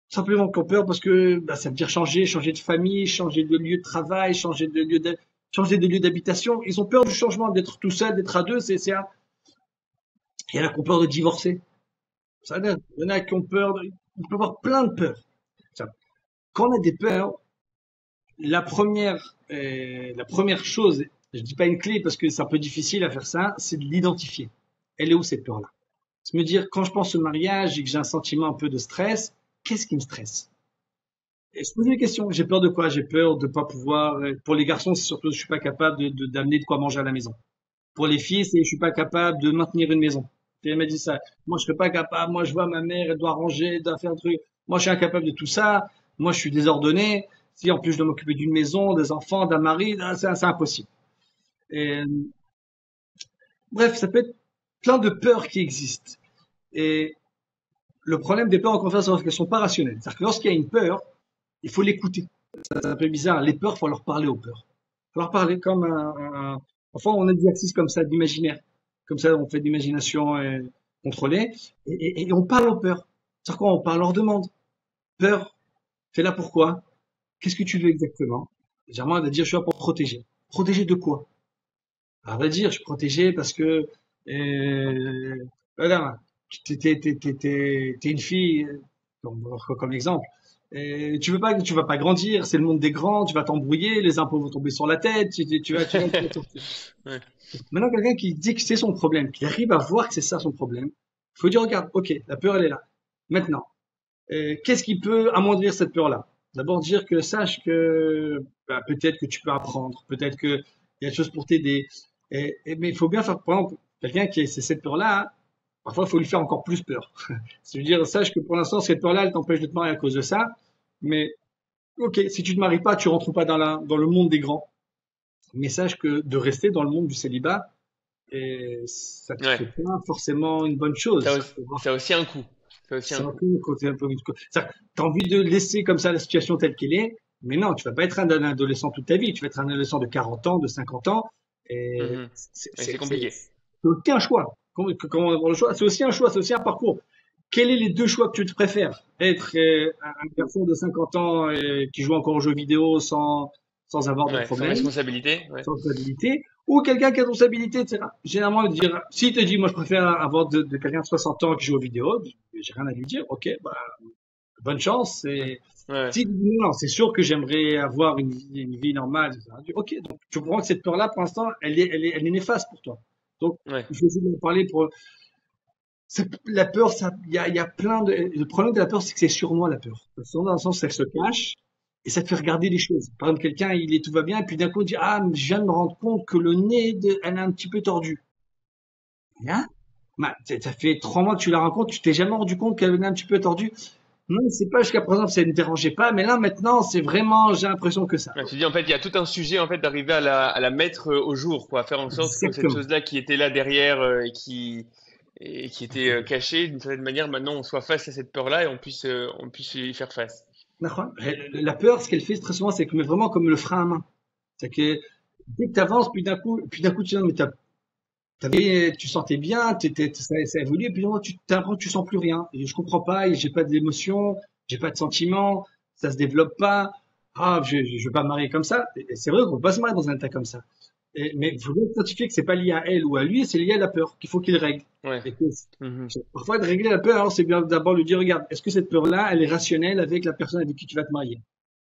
Simplement qu'on peur parce que bah, ça veut dire changer de famille, changer de lieu de travail, changer de lieu d'habitation. Ils ont peur du changement, d'être tout seul, d'être à deux. Il y en a qui ont peur de divorcer. Il y en a qui ont peur. On peut avoir plein de peurs. Quand on a des peurs, la première chose, je dis pas une clé parce que c'est un peu difficile à faire ça, c'est de l'identifier. Elle est où cette peur-là? C'est me dire quand je pense au mariage et que j'ai un sentiment un peu de stress, qu'est-ce qui me stresse? Et se poser des questions. J'ai peur de quoi? J'ai peur de pas pouvoir. Pour les garçons, c'est surtout je suis pas capable d'amener de quoi manger à la maison. Pour les filles, c'est je suis pas capable de maintenir une maison. Et elle m'a dit ça. Moi, je serais pas capable. Moi, je vois ma mère, elle doit ranger, elle doit faire un truc. Moi, je suis incapable de tout ça. Moi, je suis désordonné. Si en plus je dois m'occuper d'une maison, des enfants, d'un mari, là, c'est impossible. Et, bref, ça peut être plein de peurs qui existent. Et le problème des peurs, encore une fois, c'est qu'elles sont pas rationnelles. C'est-à-dire que lorsqu'il y a une peur, il faut l'écouter. C'est un peu bizarre. Les peurs, faut leur parler aux peurs. Faut leur parler comme enfin, on a des exercices comme ça d'imaginaire. Comme ça, on fait de l'imagination contrôlée. Et on parle aux peurs. C'est-à-dire quoi? On parle, on leur demande. Peur, t'es là pourquoi? Qu'est-ce que tu veux exactement? Généralement, elle va dire, je suis là pour te protéger. Protéger de quoi? Elle va dire, je suis protégé parce que, voilà, t'es une fille, comme exemple. Et tu vas pas grandir, c'est le monde des grands, tu vas t'embrouiller, les impôts vont tomber sur la tête, tu vas sortir. Ouais. Maintenant, quelqu'un qui dit que c'est son problème, qui arrive à voir que c'est ça son problème, il faut dire, regarde, ok, la peur, elle est là. Maintenant, qu'est-ce qui peut amoindrir cette peur-là? D'abord dire que sache que bah, peut-être que tu peux apprendre, peut-être qu'il y a des choses pour t'aider. Mais il faut bien faire, par exemple, quelqu'un qui a cette peur-là, parfois il faut lui faire encore plus peur. C'est-à-dire, sache que pour l'instant, cette peur-là, elle t'empêche de te marier à cause de ça. Mais ok, si tu te maries pas, tu rentres pas dans le monde des grands. Mais sache que de rester dans le monde du célibat, ça ne Ouais. fait pas forcément une bonne Ça, chose. ça a aussi un coût. C'est aussi C'est un un coût. peu côté un peu. T'as envie de laisser comme ça la situation telle qu'elle est, mais non, tu vas pas être un adolescent toute ta vie. Tu vas être un adolescent de 40 ans, de 50 ans, et Mhm. Et c'est compliqué. c'est aussi un choix. Comment on le choix? C'est aussi un choix, c'est aussi un parcours. Quels sont les deux choix que tu te préfères? Être un garçon de 50 ans qui joue encore aux jeux vidéo sans avoir de Ouais, sans problème, responsabilité. Ouais. sans responsabilité, ou quelqu'un qui a de responsabilité, etc. Généralement, il dire, s'il te dit, moi, je préfère avoir de quelqu'un de 60 ans qui joue aux vidéos, j'ai rien à lui dire, ok, bah, bonne chance. Ouais. Et Ouais. si non, c'est sûr que j'aimerais avoir une vie normale, etc. Ok, donc tu comprends que cette peur-là, pour l'instant, elle est néfaste pour toi. Donc, Ouais. il faut essayer d'en parler pour. La peur, ça, il y a plein de. Le problème de la peur, c'est que c'est sournois la peur. Sournois dans le sens, c'est qu'elle se cache et ça te fait regarder les choses. Par exemple, quelqu'un, tout va bien, et puis d'un coup, il dit, ah, je viens de me rendre compte que le nez, elle est un petit peu tordu. Hein? Bah, ça fait 3 mois que tu la rencontres, tu t'es jamais rendu compte qu'elle est un petit peu tordue. Non, c'est pas jusqu'à présent, ça ne me dérangeait pas, mais là, maintenant, c'est vraiment, j'ai l'impression que ça. Ouais, tu dis en fait, il y a tout un sujet en fait d'arriver à la mettre au jour, quoi, faire en sorte que cette Exactement. chose-là qui était là derrière et qui était cachée d'une certaine manière, maintenant on soit face à cette peur-là et on puisse y faire face. D'accord. La peur, ce qu'elle fait très souvent, c'est que, mais vraiment comme le frein à main. C'est que dès que tu avances, puis d'un coup, tu dis, non, mais tu sentais bien, ça évolue, et puis d'un coup, t'as l'impression que tu sens plus rien. Et je comprends pas, et j'ai pas d'émotion, j'ai pas de sentiments, ça se développe pas. Ah, je vais pas me marier comme ça. Et c'est vrai qu'on peut pas se marier dans un état comme ça. Mais il faut bien identifier que c'est pas lié à elle ou à lui, c'est lié à la peur, qu'il faut qu'il règle. Ouais. Et que, Mhm. parfois, de régler la peur, alors c'est bien d'abord lui dire, regarde, est-ce que cette peur-là, elle est rationnelle avec la personne avec qui tu vas te marier?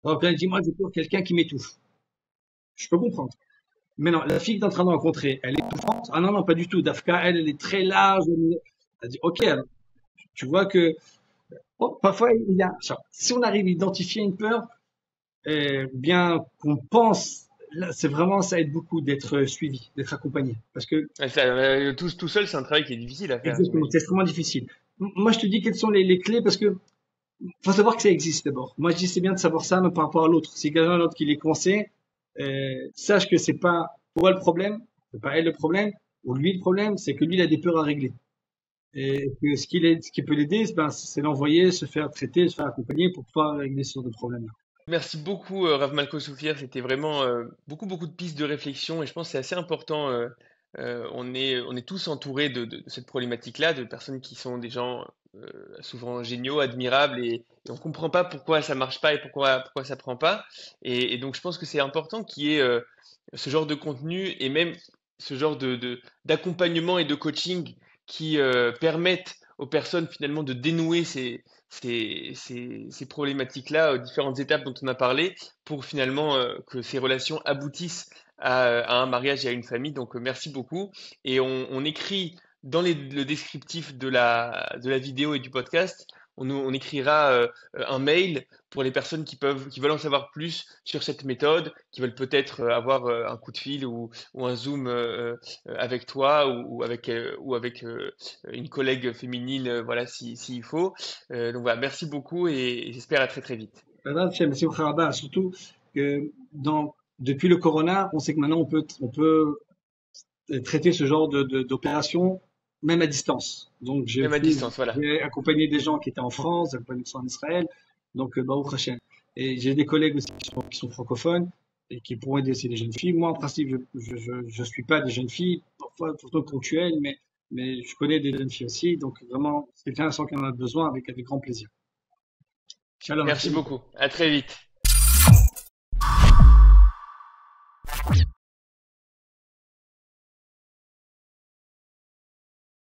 Donc là, il dit, moi, j'ai peur de quelqu'un qui m'étouffe. Je peux comprendre. Mais non, la fille que tu es en train de rencontrer, elle est étouffante? Ah non, non, pas du tout. Dafka, elle est très large. Elle dit, ok, alors, tu vois que, bon, parfois, il y a, si on arrive à identifier une peur, bien qu'on pense, là, c'est vraiment, ça aide beaucoup d'être suivi, d'être accompagné. Parce que, Ouais, ça, tout seul, c'est un travail qui est difficile à faire, exactement, j'imagine. c'est extrêmement difficile. Moi, je te dis quelles sont les clés parce que faut savoir que ça existe d'abord. Moi, je dis c'est bien de savoir ça, mais par rapport à l'autre. Si quelqu'un d'autre qui les conseille, sache que c'est pas toi le problème, c'est pas elle le problème, ou lui le problème, c'est que lui il a des peurs à régler. Et que ce qui peut l'aider, ben, c'est l'envoyer, se faire traiter, se faire accompagner pour pouvoir régler ce genre de problème-là. Merci beaucoup, Rav Malko Soufir. C'était vraiment beaucoup de pistes de réflexion et je pense que c'est assez important. On est tous entourés de cette problématique-là, de personnes qui sont des gens souvent géniaux, admirables et on comprend pas pourquoi ça marche pas et pourquoi ça prend pas. Et donc je pense que c'est important qu'il y ait ce genre de contenu et même ce genre d'accompagnement et de coaching qui permettent aux personnes finalement de dénouer ces problématiques-là, aux différentes étapes dont on a parlé, pour finalement que ces relations aboutissent à un mariage et à une famille. Donc merci beaucoup. Et on écrit dans le descriptif de la vidéo et du podcast, on écrira un mail pour les personnes qui veulent en savoir plus sur cette méthode, qui veulent peut-être avoir un coup de fil ou un zoom avec toi ou avec une collègue féminine, voilà, s'il faut. Donc voilà, merci beaucoup et j'espère à très très vite. Surtout que depuis le corona, on sait que maintenant on peut traiter ce genre d'opération même à distance. Donc Même à distance, voilà. j'ai accompagné des gens qui étaient en France, j'ai accompagné des gens en Israël, donc Baruch Hashem. Et j'ai des collègues aussi qui sont francophones et qui pourront aider aussi les jeunes filles. Moi, en principe, je suis pas des jeunes filles, parfois plutôt ponctuelles, mais je connais des jeunes filles aussi. Donc vraiment, si quelqu'un sent qu'il en a besoin, avec grand plaisir. Shalom, à très Merci vite. beaucoup. À très vite.